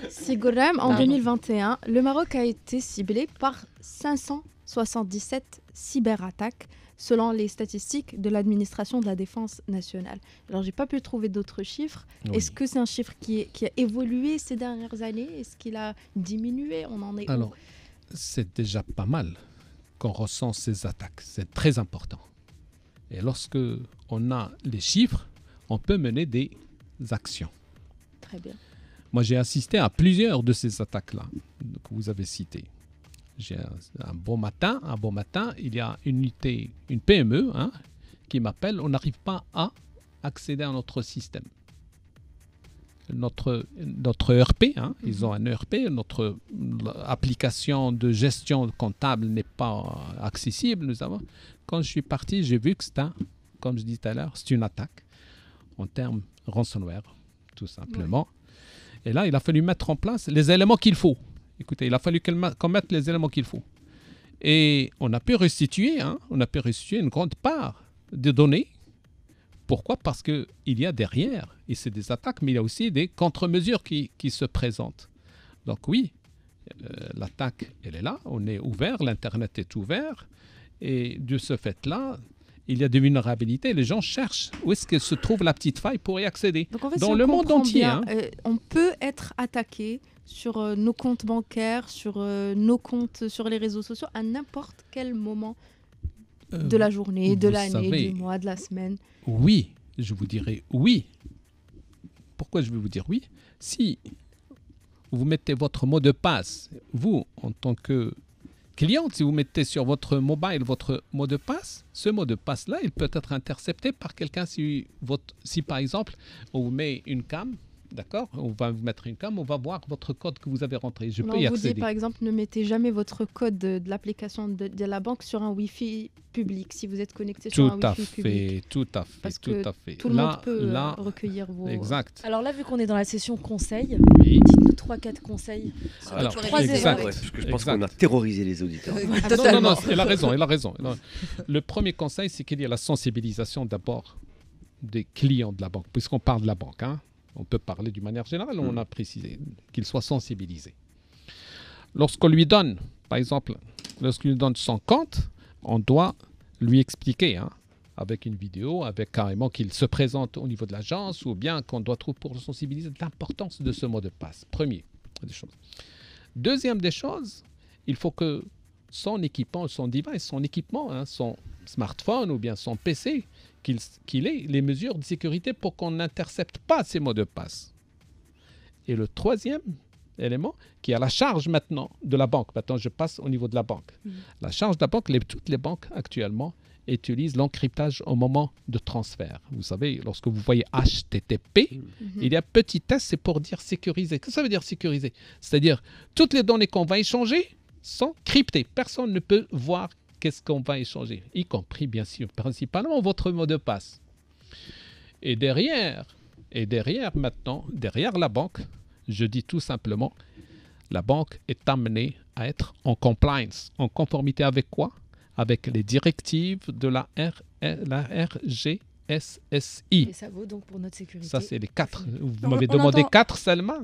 Sigorem, en Pardon. 2021, le Maroc a été ciblé par 577 cyberattaques selon les statistiques de l'administration de la défense nationale. Alors, j'ai pas pu trouver d'autres chiffres. Oui. Est-ce que c'est un chiffre qui a évolué ces dernières années? Est-ce qu'il a diminué? On en est où? Alors, c'est déjà pas mal qu'on recense ces attaques. C'est très important. Et lorsque on a les chiffres, on peut mener des actions. Très bien. Moi, j'ai assisté à plusieurs de ces attaques-là que vous avez citées. Un bon matin, il y a une PME qui m'appelle. On n'arrive pas à accéder à notre système. Notre ERP, ils ont un ERP, notre application de gestion comptable n'est pas accessible. Quand je suis parti, j'ai vu que c'était, comme je disais tout à l'heure, c'est une attaque en termes ransomware, tout simplement. Et là, il a fallu mettre en place les éléments qu'il faut. Écoutez, il a fallu qu'on mette les éléments qu'il faut. Et on a pu restituer, une grande part de données. Pourquoi? Parce qu'il y a derrière, et c'est des attaques, mais il y a aussi des contre-mesures qui se présentent. Donc oui, l'attaque, elle est là, on est ouvert, l'Internet est ouvert, et de ce fait-là, il y a des vulnérabilités, les gens cherchent où est-ce que se trouve la petite faille pour y accéder. Donc en fait, Dans si on le monde comprend entier, bien, on peut être attaqué sur nos comptes bancaires, sur nos comptes sur les réseaux sociaux à n'importe quel moment de la journée, de vous l'année, savez, du mois, de la semaine. Oui, je vous dirais oui. Pourquoi je vais vous dire oui? Si vous mettez votre mot de passe, vous, en tant que client, si vous mettez sur votre mobile votre mot de passe, ce mot de passe-là, il peut être intercepté par quelqu'un si par exemple, on vous met une cam, d'accord, on va vous mettre une cam, on va voir votre code que vous avez rentré. Je peux y accéder. On vous dit par exemple, ne mettez jamais votre code de l'application de la banque sur un Wi-Fi public si vous êtes connecté sur un Wi-Fi public. Tout à fait. Tout le monde peut recueillir vos... Exact. Alors là, vu qu'on est dans la session conseil, oui. Dites-nous 3-4 conseils. Alors, parce que je pense qu'on a terrorisé les auditeurs. Non, elle a raison. Le premier conseil, c'est qu'il y a la sensibilisation d'abord des clients de la banque, puisqu'on parle de la banque, hein. On peut parler d'une manière générale, on a précisé qu'il soit sensibilisé. Lorsqu'on lui donne, par exemple, son compte, on doit lui expliquer, hein, avec une vidéo, avec carrément qu'il se présente au niveau de l'agence ou bien qu'on doit trouver pour le sensibiliser l'importance de ce mot de passe. Premier des choses. Deuxième des choses, il faut que son équipement, son device, son équipement, hein, son smartphone ou bien son PC, qu'il ait les mesures de sécurité pour qu'on n'intercepte pas ces mots de passe. Et le troisième élément, qui est à la charge maintenant de la banque. Maintenant, je passe au niveau de la banque. La charge de la banque, toutes les banques actuellement utilisent l'encryptage au moment de transfert. Vous savez, lorsque vous voyez HTTP, il y a petit S, c'est pour dire sécuriser. Qu'est-ce que ça veut dire sécuriser? C'est-à-dire, toutes les données qu'on va échanger sont cryptées. Personne ne peut voir qu'est-ce qu'on va échanger, y compris, bien sûr, principalement votre mot de passe. Et derrière maintenant, derrière la banque, je dis tout simplement, la banque est amenée à être en compliance. En conformité avec quoi? Avec les directives de la RGSSI. Et ça vaut donc pour notre sécurité. Ça, c'est les 4. Vous m'avez demandé 4, Salima?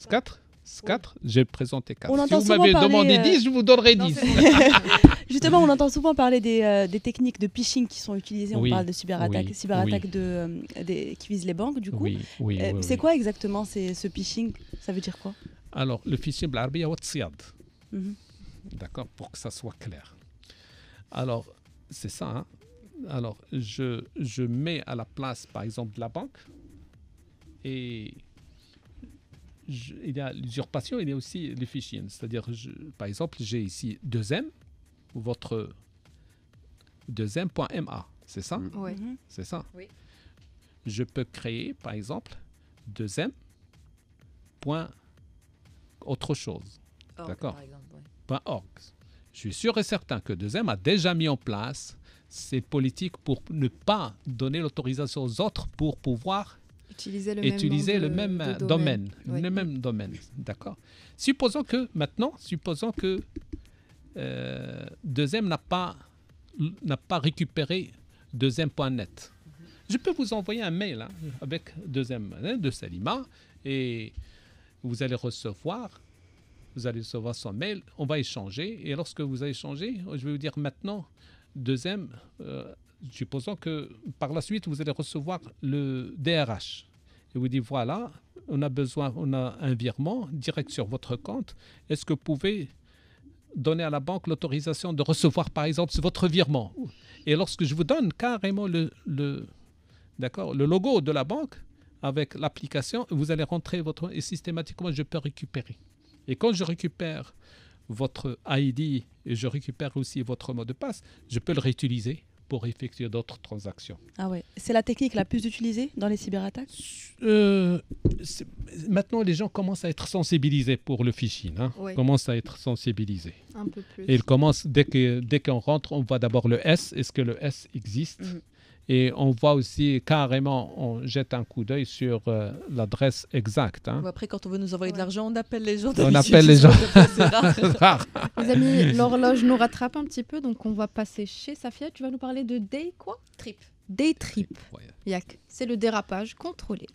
4? 4, j'ai présenté 4. Si vous m'avez demandé 10, je vous donnerai 10. Justement, on entend souvent parler des techniques de phishing qui sont utilisées. On parle de cyberattaques qui visent les banques, du coup. C'est quoi exactement ce phishing? Ça veut dire quoi? Alors, le phishing, بالعربية هو التصياد. D'accord, pour que ça soit clair. Alors, c'est ça. Hein? Alors, je mets à la place, par exemple, de la banque et... il y a l'usurpation, il y a aussi le phishing. C'est-à-dire, par exemple, j'ai ici 2M, votre 2M.ma, c'est ça? Oui. C'est ça? Oui. Je peux créer, par exemple, 2M. Autre chose. D'accord? .org. Je suis sûr et certain que 2M a déjà mis en place ces politiques pour ne pas donner l'autorisation aux autres pour pouvoir utiliser le même domaine. Oui. Le même domaine, d'accord. Supposons que 2M n'a pas récupéré 2M.net. Je peux vous envoyer un mail, hein, avec 2M de Salima et vous allez recevoir son mail, on va échanger et lorsque vous allez échanger, je vais vous dire maintenant 2M, supposons que par la suite, vous allez recevoir le DRH. Et vous dites, voilà, on a un virement direct sur votre compte. Est-ce que vous pouvez donner à la banque l'autorisation de recevoir, par exemple, votre virement? Et lorsque je vous donne carrément le logo de la banque avec l'application, vous allez rentrer et systématiquement, je peux récupérer. Et quand je récupère votre ID et je récupère aussi votre mot de passe, je peux le réutiliser pour effectuer d'autres transactions. Ah ouais, c'est la technique la plus utilisée dans les cyberattaques? Maintenant, les gens commencent à être sensibilisés pour le phishing. Hein. Oui. Commencent à être sensibilisés. Un peu plus. Et ils commencent, dès qu'on rentre, on voit d'abord le S. Est-ce que le S existe? Et on voit aussi carrément, on jette un coup d'œil sur l'adresse exacte. Hein. Après, quand on veut nous envoyer de l'argent, on appelle les gens. On appelle les gens. C'est rare. Les amis, l'horloge nous rattrape un petit peu, donc on va passer chez Safia. Tu vas nous parler de Day Trip. Yak, c'est le dérapage contrôlé.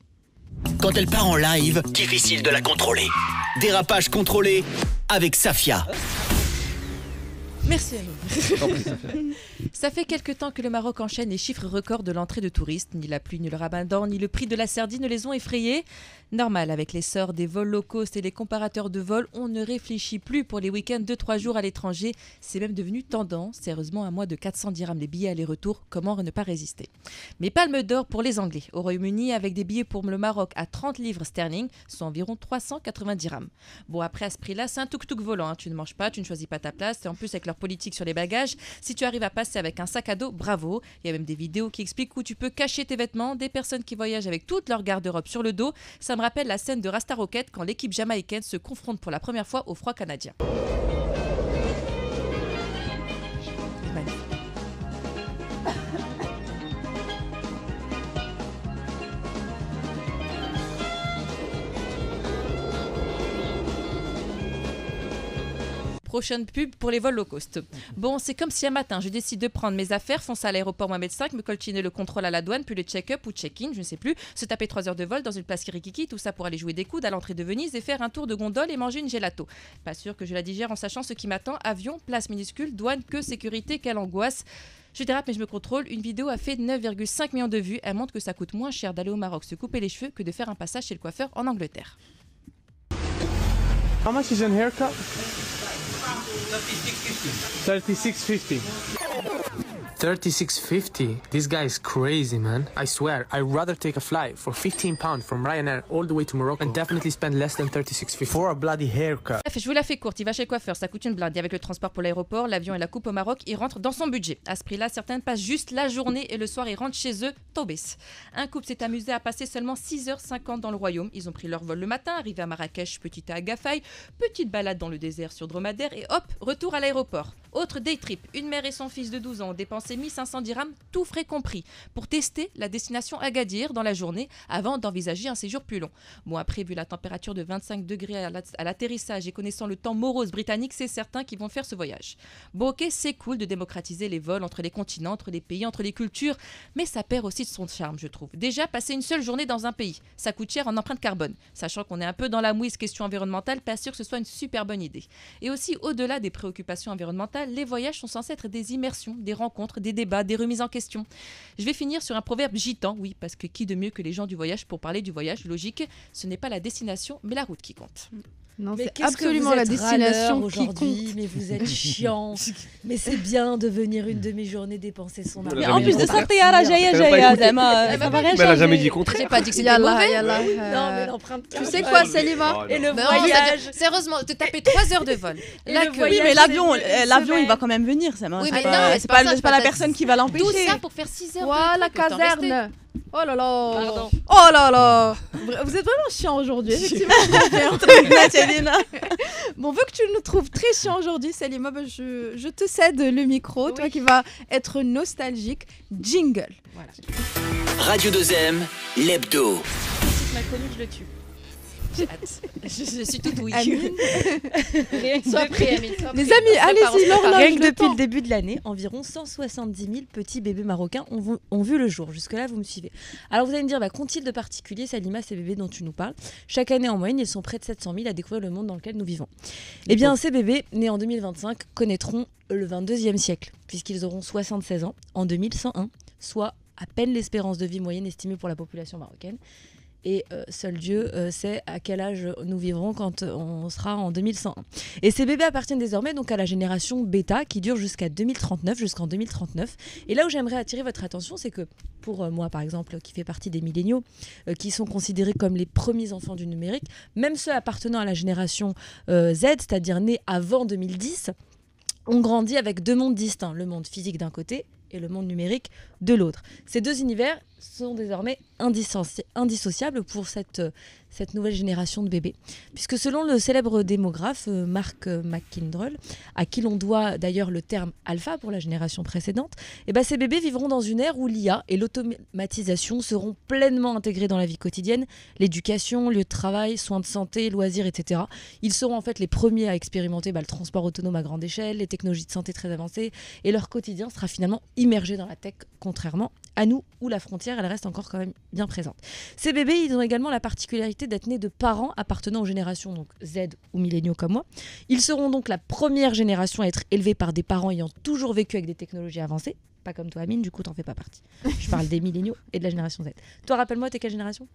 Quand elle part en live, difficile de la contrôler. Dérapage contrôlé avec Safia. Merci à nous. Ça fait quelque temps que le Maroc enchaîne les chiffres records de l'entrée de touristes. Ni la pluie, ni le ramadan, ni le prix de la sardine ne les ont effrayés. Normal, avec l'essor des vols low cost et les comparateurs de vols, on ne réfléchit plus pour les week-ends de 3 jours à l'étranger. C'est même devenu tendance. Sérieusement, à moins de 400 dirhams les billets aller-retour, comment ne pas résister? Mais palme d'or pour les Anglais. Au Royaume-Uni, avec des billets pour le Maroc à 30 livres sterling, soit environ 380 dirhams. Bon, après, à ce prix-là, c'est un tuk-tuk volant. Hein. Tu ne manges pas, tu ne choisis pas ta place. Et en plus, avec leur politique sur les bagages, si tu arrives à passer avec un sac à dos, bravo. Il y a même des vidéos qui expliquent où tu peux cacher tes vêtements. Des personnes qui voyagent avec toute leur garde-robe sur le dos. Ça me rappelle la scène de Rasta Rocket quand l'équipe jamaïcaine se confronte pour la première fois au froid canadien. Prochaine pub pour les vols low cost. Bon, c'est comme si un matin, je décide de prendre mes affaires, foncer à l'aéroport Mohamed V, me coltiner le contrôle à la douane, puis le check-up ou check-in, je ne sais plus, se taper 3 heures de vol dans une place kirikiki, tout ça pour aller jouer des coudes à l'entrée de Venise et faire un tour de gondole et manger une gelato. Pas sûr que je la digère en sachant ce qui m'attend. Avion, place minuscule, douane, que sécurité, quelle angoisse. Je dérape mais je me contrôle. Une vidéo a fait 9,5 millions de vues. Elle montre que ça coûte moins cher d'aller au Maroc se couper les cheveux que de faire un passage chez le coiffeur en Angleterre. How much is an haircut? 36.50. 36.50. This guy is crazy, man. I swear, I'd rather take a flight for £15 from Ryanair all the way to Morocco and definitely spend less than 36.50 for a bloody haircut. Bref, je vous la fais courte. Il va chez le coiffeur, ça coûte une blinde. Et avec le transport pour l'aéroport, l'avion et la coupe au Maroc, il rentre dans son budget. À ce prix-là, certaines passent juste la journée et le soir, ils rentrent chez eux, tobis. Un couple s'est amusé à passer seulement 6h50 dans le royaume. Ils ont pris leur vol le matin, arrivés à Marrakech, petit à Agafay, petite balade dans le désert sur dromadaire et hop, retour à l'aéroport. Autre day trip, une mère et son fils de 12 ans ont dépensé 1500 dirhams, tout frais compris, pour tester la destination Agadir dans la journée avant d'envisager un séjour plus long. Bon, après, vu la température de 25 degrés à l'atterrissage et connaissant le temps morose britannique, c'est certain qu'ils vont faire ce voyage. Bon, ok, c'est cool de démocratiser les vols entre les continents, entre les pays, entre les cultures, mais ça perd aussi de son charme, je trouve. Déjà, passer une seule journée dans un pays, ça coûte cher en empreinte carbone. Sachant qu'on est un peu dans la mouise question environnementale, pas sûr que ce soit une super bonne idée. Et aussi, au-delà des préoccupations environnementales, les voyages sont censés être des immersions, des rencontres, des débats, des remises en question. Je vais finir sur un proverbe gitan, oui, parce que qui de mieux que les gens du voyage pour parler du voyage? Logique, ce n'est pas la destination, mais la route qui compte. Non, c'est absolument la destination aujourd'hui. Mais vous êtes chiant. Mais c'est bien de venir une demi-journée dépenser son argent. Mais en plus de ça, Tayara Jaya Jaya, ça va rien changer. Elle n'a jamais dit contraire. J'ai pas dit que c'était mauvais. Non, mais l'empreinte. Tu sais quoi, Salima? Et le voyage. Sérieusement, te taper 3 heures de vol. Oui, mais l'avion, il va quand même venir. Oui, mais non, c'est pas la personne qui va l'empêcher. Tout ça pour faire 6 heures. Voilà, caserne. Oh là là. Pardon. Oh là là. Vous êtes vraiment chiant aujourd'hui, effectivement. Bon, vu que tu nous trouves très chiant aujourd'hui, Salima, je te cède le micro, toi qui vas être nostalgique. Jingle. Voilà. Radio 2M, l'hebdo. Si tu m'as connu, je le tue. Je suis toute ouïe. Sois prêt, Amine. Les amis, allez-y, l'horloge. Rien que depuis le début de l'année, environ 170 000 petits bébés marocains ont vu le jour. Jusque-là, vous me suivez. Alors vous allez me dire, qu'ont-ils de particulier, Salima, ces bébés dont tu nous parles? Chaque année, en moyenne, ils sont près de 700 000 à découvrir le monde dans lequel nous vivons. Eh bien, ces bébés, nés en 2025, connaîtront le 22e siècle, puisqu'ils auront 76 ans en 2101, soit à peine l'espérance de vie moyenne estimée pour la population marocaine. Et seul Dieu sait à quel âge nous vivrons quand on sera en 2101. Et ces bébés appartiennent désormais donc à la génération bêta qui dure jusqu'en 2039. Et là où j'aimerais attirer votre attention, c'est que pour moi par exemple, qui fait partie des milléniaux, qui sont considérés comme les premiers enfants du numérique, même ceux appartenant à la génération Z, c'est-à-dire nés avant 2010, ont grandi avec 2 mondes distincts, le monde physique d'un côté et le monde numérique de l'autre. Ces 2 univers sont désormais indissociables pour cette nouvelle génération de bébés. Puisque selon le célèbre démographe Mark McKindrell, à qui l'on doit d'ailleurs le terme alpha pour la génération précédente, ces bébés vivront dans une ère où l'IA et l'automatisation seront pleinement intégrés dans la vie quotidienne, l'éducation, lieu de travail, soins de santé, loisirs, etc. Ils seront en fait les premiers à expérimenter le transport autonome à grande échelle, les technologies de santé très avancées, et leur quotidien sera finalement immergé dans la tech contrairement à nous, où la frontière, elle reste encore quand même bien présente. Ces bébés, ils ont également la particularité d'être nés de parents appartenant aux générations donc Z ou milléniaux comme moi. Ils seront donc la première génération à être élevés par des parents ayant toujours vécu avec des technologies avancées. Pas comme toi, Amine, du coup, t'en fais pas partie. Je parle des milléniaux et de la génération Z. Toi, rappelle-moi, t'es quelle génération ?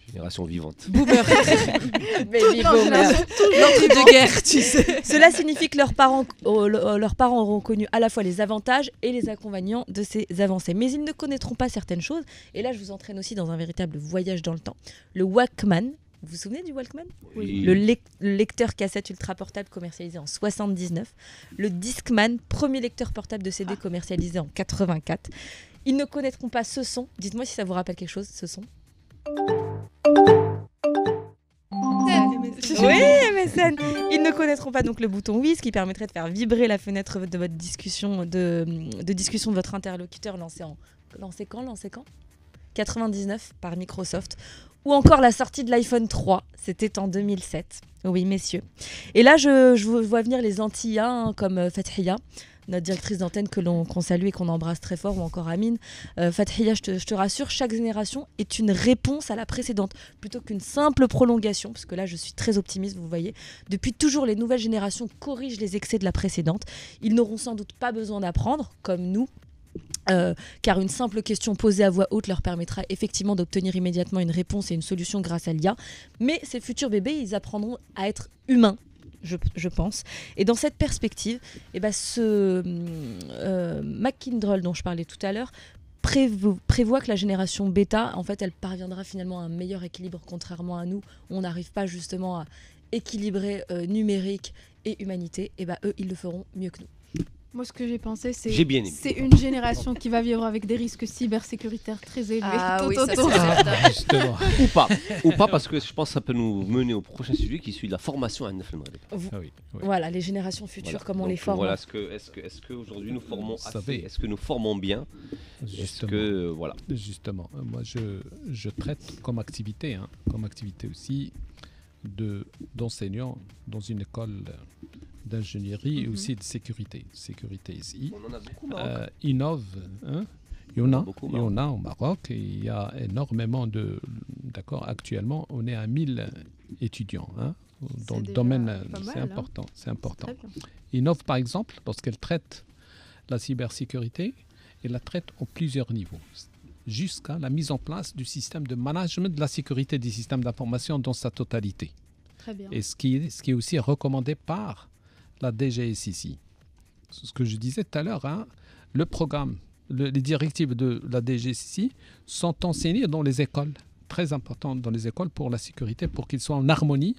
Génération vivante. Boomer. Baby boomer. L'entre-deux-guerres, tu sais. Cela signifie que leurs parents auront connu à la fois les avantages et les inconvénients de ces avancées. Mais ils ne connaîtront pas certaines choses. Et là, je vous entraîne aussi dans un véritable voyage dans le temps. Le Walkman. Vous vous souvenez du Walkman ? Oui. Le lecteur cassette ultra portable commercialisé en 79. Le Discman, premier lecteur portable de CD commercialisé en 84. Ils ne connaîtront pas ce son. Dites-moi si ça vous rappelle quelque chose, ce son. Oui, MSN. Ils ne connaîtront pas donc le bouton WIS qui permettrait de faire vibrer la fenêtre de votre discussion de discussion de votre interlocuteur lancé quand 99 par Microsoft. Ou encore la sortie de l'iPhone 3, c'était en 2007. Oui, messieurs. Et là, je vois venir les Antillais comme Fathia, notre directrice d'antenne qu'on salue et qu'on embrasse très fort, ou encore Amine. Fathia, je te rassure, chaque génération est une réponse à la précédente, plutôt qu'une simple prolongation, parce que là, je suis très optimiste, vous voyez. Depuis toujours, les nouvelles générations corrigent les excès de la précédente. Ils n'auront sans doute pas besoin d'apprendre, comme nous, car une simple question posée à voix haute leur permettra effectivement d'obtenir immédiatement une réponse et une solution grâce à l'IA. Mais ces futurs bébés, ils apprendront à être humains, je pense. Et dans cette perspective, ce McKindrell dont je parlais tout à l'heure prévoit que la génération bêta, en fait, elle parviendra finalement à un meilleur équilibre, contrairement à nous, on n'arrive pas justement à équilibrer numérique et humanité. Et eux, ils le feront mieux que nous. Moi, ce que j'ai pensé, c'est une génération qui va vivre avec des risques cybersécuritaires très élevés. Justement. Ou pas, parce que je pense que ça peut nous mener au prochain sujet qui suit la formation à Nefel Maghreb. Voilà, les générations futures, comment on les forme. Voilà, est-ce qu'aujourd'hui nous formons assez ? Est-ce que nous formons bien ? Justement, moi je traite comme activité aussi d'enseignants dans une école d'ingénierie et aussi de sécurité ici. On en a beaucoup au Maroc. Innove, il y en a au Maroc et il y a énormément d'accord, actuellement on est à 1000 étudiants dans le domaine, c'est important. Innove par exemple, lorsqu'elle traite la cybersécurité, elle la traite en plusieurs niveaux, jusqu'à la mise en place du système de management de la sécurité des systèmes d'information dans sa totalité. Très bien. Et ce qui est aussi recommandé par la DGSIC. Ce que je disais tout à l'heure, le programme, les directives de la DGSIC sont enseignées dans les écoles, très importantes dans les écoles pour la sécurité, pour qu'ils soient en harmonie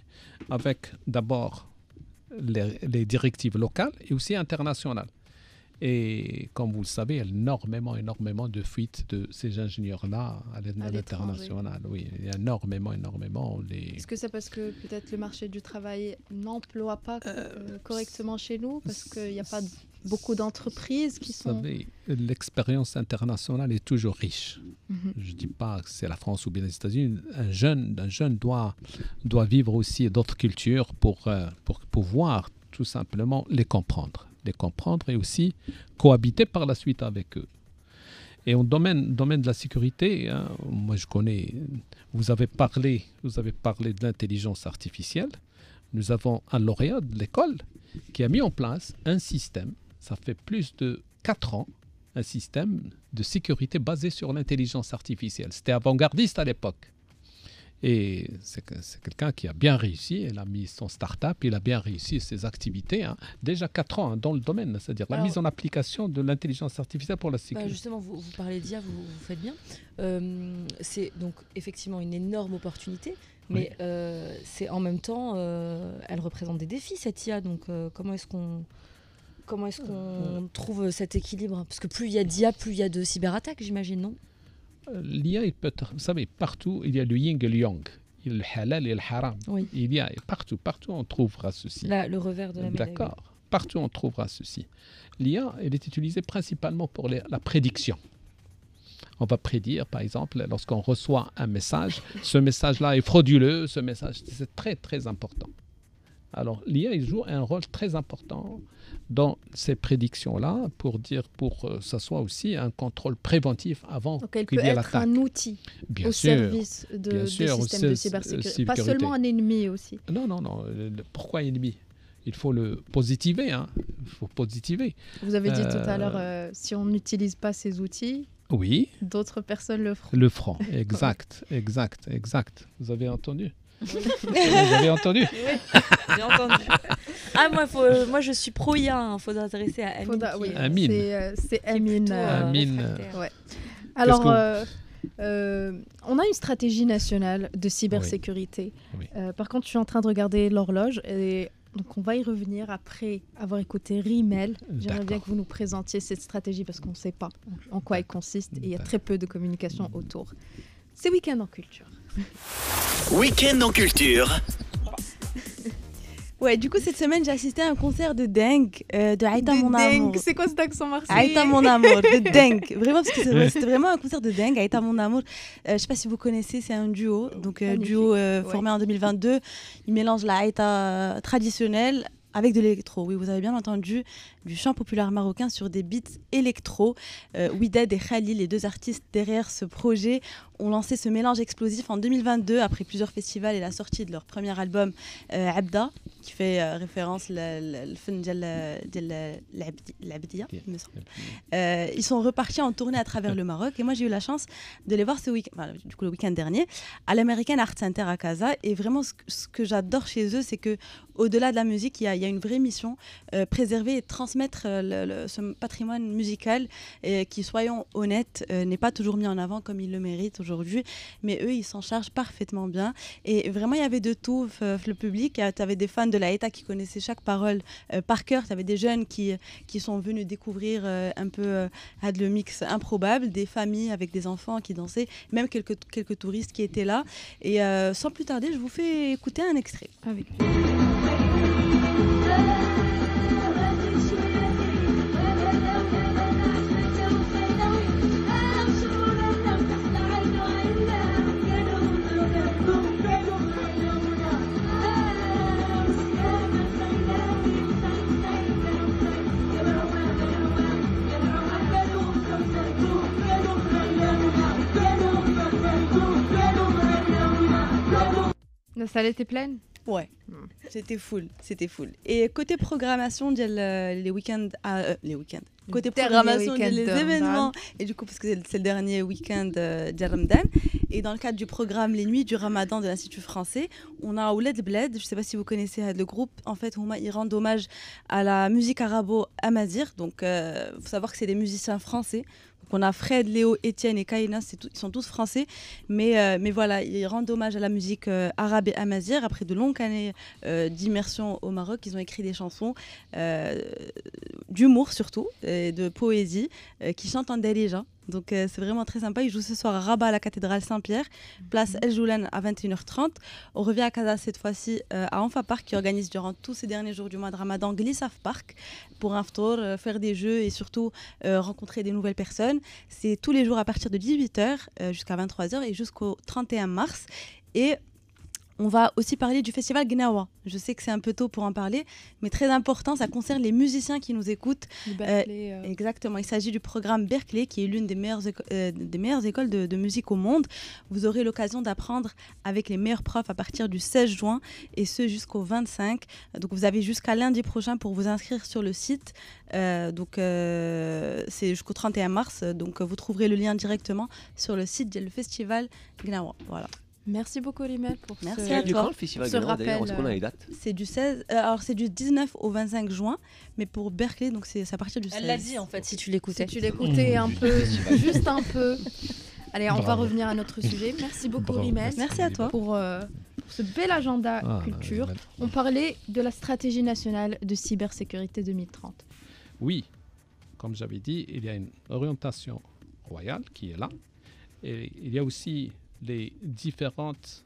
avec d'abord les directives locales et aussi internationales. Et comme vous le savez, il y a énormément de fuites de ces ingénieurs-là à l'international. Oui, il y a énormément. Est-ce que c'est parce que peut-être le marché du travail n'emploie pas correctement chez nous ? Parce qu'il n'y a pas beaucoup d'entreprises qui sont... Vous savez, l'expérience internationale est toujours riche. Je ne dis pas que c'est la France ou bien les États-Unis. Un jeune doit vivre aussi d'autres cultures pour pouvoir tout simplement les comprendre et aussi cohabiter par la suite avec eux. Et au domaine de la sécurité, moi je connais, vous avez parlé de l'intelligence artificielle. Nous avons un lauréat de l'école qui a mis en place un système, ça fait plus de 4 ans, un système de sécurité basé sur l'intelligence artificielle. C'était avant-gardiste à l'époque. Et c'est quelqu'un qui a bien réussi, il a mis son start-up, il a bien réussi ses activités, déjà 4 ans dans le domaine, c'est-à-dire la mise en application de l'intelligence artificielle pour la sécurité. Justement, vous parlez d'IA, vous faites bien. C'est donc effectivement une énorme opportunité, mais c'est en même temps, elle représente des défis, cette IA. Donc comment est-ce qu'on trouve cet équilibre ? Parce que plus il y a d'IA, plus il y a de cyberattaques, j'imagine, non ? L'IA, vous savez, partout, il y a le yin et le yang, il y a le halal et le haram. Oui. Il y a partout on trouvera ceci. Là, le revers de la médaille. D'accord, partout on trouvera ceci. L'IA, elle est utilisée principalement pour la prédiction. On va prédire, par exemple, lorsqu'on reçoit un message, ce message-là est frauduleux, ce message, c'est très très important. Alors, l'IA, il joue un rôle très important dans ces prédictions-là pour que ça soit aussi un contrôle préventif avant qu'il y ait l'attaque. Donc, elle peut être un outil au service des systèmes de cybersécurité. Pas seulement un ennemi aussi. Non. Pourquoi ennemi ? Il faut le positiver. Il faut positiver. Vous avez dit tout à l'heure, si on n'utilise pas ces outils, oui, d'autres personnes le feront. Le feront, exact. Vous avez entendu ? Vous avez entendu ? Oui, j'ai entendu. Moi, je suis pro-IA. Il faut s'intéresser à Amine. Amine. C'est Amine. Ouais. Alors, on a une stratégie nationale de cybersécurité. Oui. Par contre, je suis en train de regarder l'horloge et donc on va y revenir après avoir écouté Rimel. J'aimerais bien que vous nous présentiez cette stratégie parce qu'on ne sait pas en quoi elle consiste et il y a très peu de communication autour. C'est Week-end en culture. Week-end en culture. Ouais, du coup, cette semaine, j'ai assisté à un concert de dingue de Aïta Mon Amour. C'est quoi cet accent marseillais? Aïta Mon Amour, de dingue. Vraiment, parce que c'était vraiment un concert de dingue. Aïta Mon Amour, je ne sais pas si vous connaissez, c'est un duo. Donc, duo formé en 2022. Il mélange la Aïta traditionnelle avec de l'électro. Oui, vous avez bien entendu, du chant populaire marocain sur des beats électro. Ouidad et Khalil, les deux artistes derrière ce projet, ont lancé ce mélange explosif en 2022 après plusieurs festivals et la sortie de leur premier album Abda, qui fait référence au film de l'Abdiya, il me semble. Ils sont repartis en tournée à travers le Maroc et moi j'ai eu la chance de les voir le week-end dernier à l'American Art Center à Casa. Et vraiment ce que j'adore chez eux, c'est que au-delà de la musique, il y a une vraie mission, préserver et transmettre ce patrimoine musical qui, soyons honnêtes, n'est pas toujours mis en avant comme il le mérite aujourd'hui, mais eux, ils s'en chargent parfaitement bien. Et vraiment, il y avait de tout, le public. Tu avais des fans de la ETA qui connaissaient chaque parole par cœur. Tu avais des jeunes qui sont venus découvrir un peu le mix improbable, des familles avec des enfants qui dansaient, même quelques touristes qui étaient là. Et sans plus tarder, je vous fais écouter un extrait. Avec La salle était pleine? Ouais, c'était full. Et côté programmation, les week-ends, côté programmation, les événements, et du coup, parce que c'est le dernier week-end de Ramadan, et dans le cadre du programme Les Nuits du Ramadan de l'Institut français, on a Ouled Bled, je ne sais pas si vous connaissez le groupe, en fait, ils rendent hommage à la musique arabo-amazigh, donc il faut savoir que c'est des musiciens français. Donc on a Fred, Léo, Étienne et Kaina, ils sont tous français, mais voilà, ils rendent hommage à la musique arabe et amazigh. Après de longues années d'immersion au Maroc, ils ont écrit des chansons d'humour surtout, et de poésie, qui chantent en darija. Donc c'est vraiment très sympa. Ils jouent ce soir à Rabat à la cathédrale Saint-Pierre, place El Joulan à 21h30. On revient à Casa cette fois-ci à Anfa Park qui organise durant tous ces derniers jours du mois de Ramadan Glissaf Park pour un ftour, faire des jeux et surtout rencontrer des nouvelles personnes. C'est tous les jours à partir de 18h jusqu'à 23h et jusqu'au 31 mars. Et on va aussi parler du festival Gnawa. Je sais que c'est un peu tôt pour en parler, mais très important, ça concerne les musiciens qui nous écoutent. Exactement, il s'agit du programme Berkeley, qui est l'une des meilleures écoles de musique au monde. Vous aurez l'occasion d'apprendre avec les meilleurs profs à partir du 16 juin, et ce jusqu'au 25. Donc vous avez jusqu'à lundi prochain pour vous inscrire sur le site. C'est jusqu'au 31 mars, donc vous trouverez le lien directement sur le site du festival Gnawa. Voilà. Merci beaucoup Rimel pour Merci à toi. Quand le festival Gnawa, d'ailleurs, est-ce qu'on a les dates? C'est du 16, alors c'est du 19 au 25 juin, mais pour Berkeley, donc c'est à partir du 16. Elle l'a dit en fait, si tu l'écoutais. Si tu l'écoutais un peu, juste un peu. Allez, on va revenir à notre sujet. Merci beaucoup Rimel. Merci à toi pour ce bel agenda culture. On parlait de la stratégie nationale de cybersécurité 2030. Oui, comme j'avais dit, il y a une orientation royale qui est là, et il y a aussi les différentes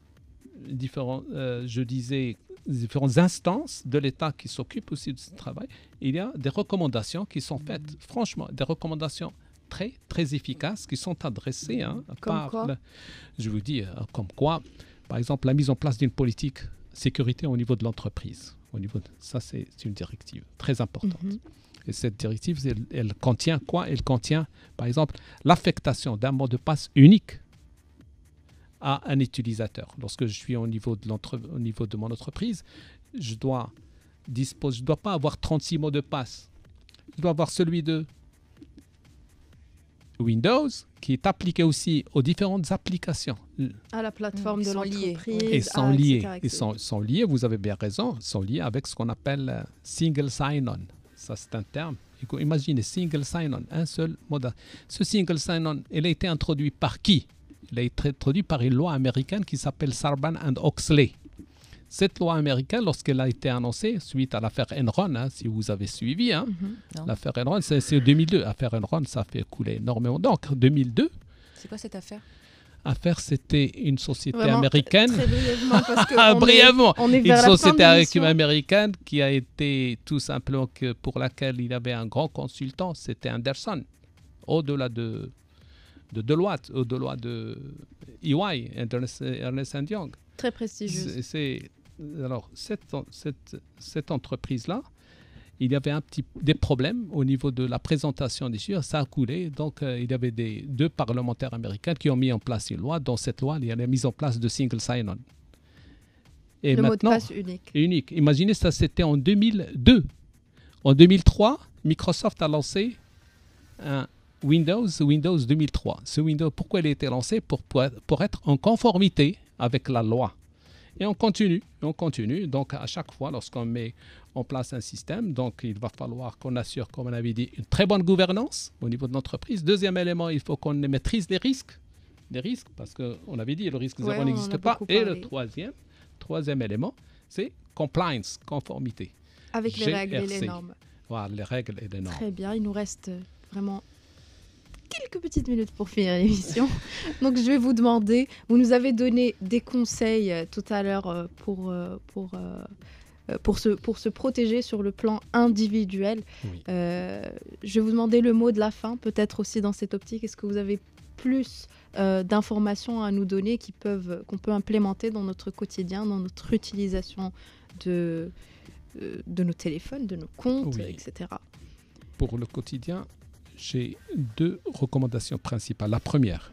instances de l'État qui s'occupent aussi de ce travail. Il y a des recommandations qui sont faites, franchement, des recommandations très, très efficaces qui sont adressées je vous dis, comme quoi, par exemple, la mise en place d'une politique sécurité au niveau de l'entreprise. Ça, c'est une directive très importante. Et cette directive, elle contient quoi? Elle contient, par exemple, l'affectation d'un mot de passe unique à un utilisateur. Lorsque je suis au niveau de mon entreprise, je dois pas avoir 36 mots de passe. Je dois avoir celui de Windows, qui est appliqué aussi aux différentes applications. À la plateforme de l'entreprise. Et sont liés. Sont liés, vous avez bien raison, sont liés avec ce qu'on appelle single sign-on. Ça, c'est un terme. Imaginez, single sign-on, un seul mot. Ce single sign-on, il a été introduit par qui? Il a été introduit par une loi américaine qui s'appelle Sarbanes-Oxley. Cette loi américaine, lorsqu'elle a été annoncée, suite à l'affaire Enron, si vous avez suivi, l'affaire Enron, c'est 2002. L'affaire Enron, ça fait couler énormément. Donc, 2002. C'est quoi cette affaire? C'était une société vraiment, américaine. Très brièvement, parce que brièvement, on est une société américaine qui a été tout simplement pour laquelle il y avait un grand consultant, c'était Anderson, au-delà de Deloitte, au-delà de EY, Ernst & Young. Très prestigieuse. Alors, cette entreprise-là, il y avait des problèmes au niveau de la présentation des chiffres, ça a coulé. Donc, il y avait deux parlementaires américains qui ont mis en place une loi. Dans cette loi, il y a la mise en place de single sign-on. Et le maintenant, mot de passe unique. Unique. Imaginez, ça, c'était en 2002. En 2003, Microsoft a lancé un Windows 2003. Ce Windows, pourquoi il a été lancé? Pour être en conformité avec la loi. Et on continue. Donc, à chaque fois, lorsqu'on met en place un système, donc il va falloir qu'on assure, comme on avait dit, une très bonne gouvernance au niveau de l'entreprise. Deuxième élément, il faut qu'on maîtrise les risques, parce qu'on avait dit le risque zéro n'existe pas. Et le troisième élément, c'est compliance, conformité. Avec les règles et les normes. Voilà, les règles et les normes. Très bien, il nous reste vraiment quelques petites minutes pour finir l'émission. Donc je vais vous demander, vous nous avez donné des conseils tout à l'heure pour se protéger sur le plan individuel. Oui. Je vais vous demander le mot de la fin, peut-être aussi dans cette optique. Est-ce que vous avez plus d'informations à nous donner qu'on peut implémenter dans notre quotidien, dans notre utilisation de nos téléphones, de nos comptes, etc. Pour le quotidien, j'ai deux recommandations principales. La première,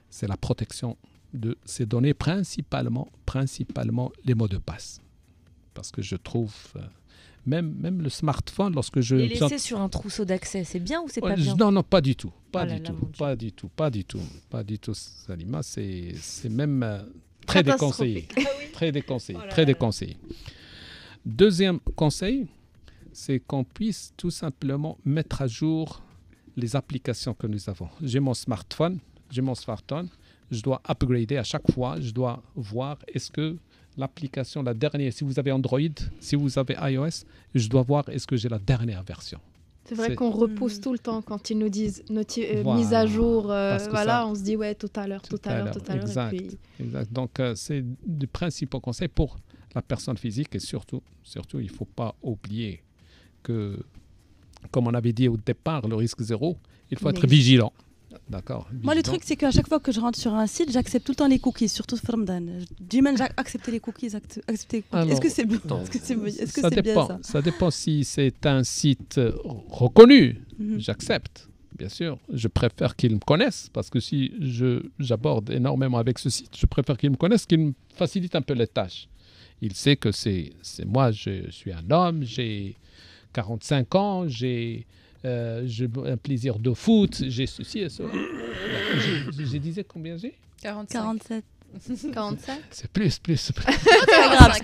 c'est la protection de ces données, principalement les mots de passe. Parce que je trouve, même le smartphone, lorsque je... Les laisser sur un trousseau d'accès, c'est bien ou c'est pas bien? Non, pas du tout. Pas du tout, Salima. C'est même très déconseillé. Très déconseillé. Deuxième conseil, c'est qu'on puisse tout simplement mettre à jour les applications que nous avons. J'ai mon smartphone, je dois upgrader à chaque fois, je dois voir est-ce que l'application, la dernière, si vous avez Android, si vous avez iOS, je dois voir est-ce que j'ai la dernière version. C'est vrai qu'on repousse tout le temps quand ils nous disent mise à jour, on se dit tout à l'heure. Exact. Donc, c'est des principaux conseils pour la personne physique et surtout, il ne faut pas oublier que, comme on avait dit au départ, le risque zéro, il faut être vigilant. D'accord. Moi, le truc, c'est qu'à chaque fois que je rentre sur un site, j'accepte tout le temps les cookies, surtout sur Ramadan. Je dis même accepter les cookies. Est-ce que c'est bien? Est-ce que c'est bien ça? Ça dépend si c'est un site reconnu. J'accepte, bien sûr. Je préfère qu'ils me connaissent parce que si j'aborde énormément avec ce site, je préfère qu'ils me connaissent, qu'ils me facilitent un peu les tâches. Il sait que c'est moi, je suis un homme, j'ai 45 ans, j'ai un plaisir de foot, j'ai ceci et cela. Je disais combien j'ai? 47. 45. C'est plus. C'est pas grave. C'est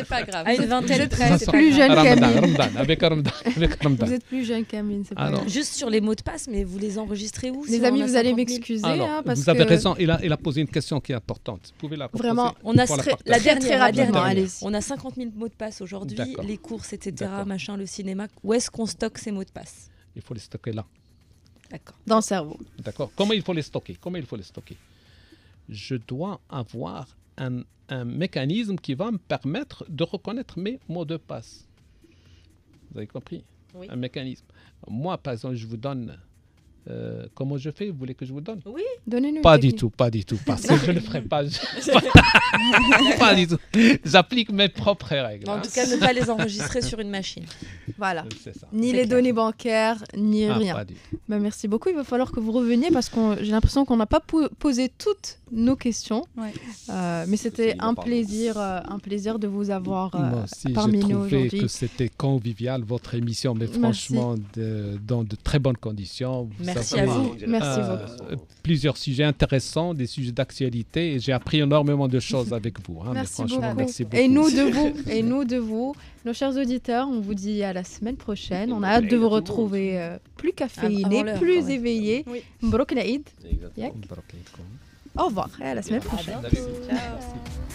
pas grave. À une vingtaine près. Vous êtes plus jeune qu'Amine. Ramadan. Vous êtes plus jeune qu'Amine, c'est pas grave. Juste sur les mots de passe, mais vous les enregistrez où? Les amis, vous allez m'excuser. Parce vous avez raison, il a posé une question qui est importante. Vous pouvez la reposer. Vraiment, on a la dernière. On a 50 000 mots de passe aujourd'hui, les courses, etc., machin, le cinéma. Où est-ce qu'on stocke ces mots de passe? Il faut les stocker là. D'accord. Dans le cerveau. D'accord. Comment il faut les stocker? Je dois avoir un mécanisme qui va me permettre de reconnaître mes mots de passe. Vous avez compris? Oui. Un mécanisme. Moi, par exemple, je vous donne comment je fais? Vous voulez que je vous donne? Oui, donnez-nous. Pas du tout, parce que je ne le ferai pas. Pas du tout. J'applique mes propres règles. En tout cas, ne pas les enregistrer sur une machine. Voilà. Ni les données bancaires, ni rien. Bah, merci beaucoup. Il va falloir que vous reveniez parce que j'ai l'impression qu'on n'a pas posé toutes nos questions. Ouais. Mais c'était un plaisir de vous avoir parmi nous aujourd'hui. J'ai trouvé que c'était convivial, votre émission, mais franchement, dans de très bonnes conditions. Merci à vous. Merci beaucoup. Plusieurs sujets intéressants, des sujets d'actualité, et j'ai appris énormément de choses avec vous. Merci beaucoup. Merci beaucoup. Et nous de vous. Nos chers auditeurs, on vous dit à la semaine prochaine. On a hâte de vous retrouver plus caféinés, plus éveillés. Mbrouk l'Aïd. Au revoir et à la semaine prochaine. Ciao.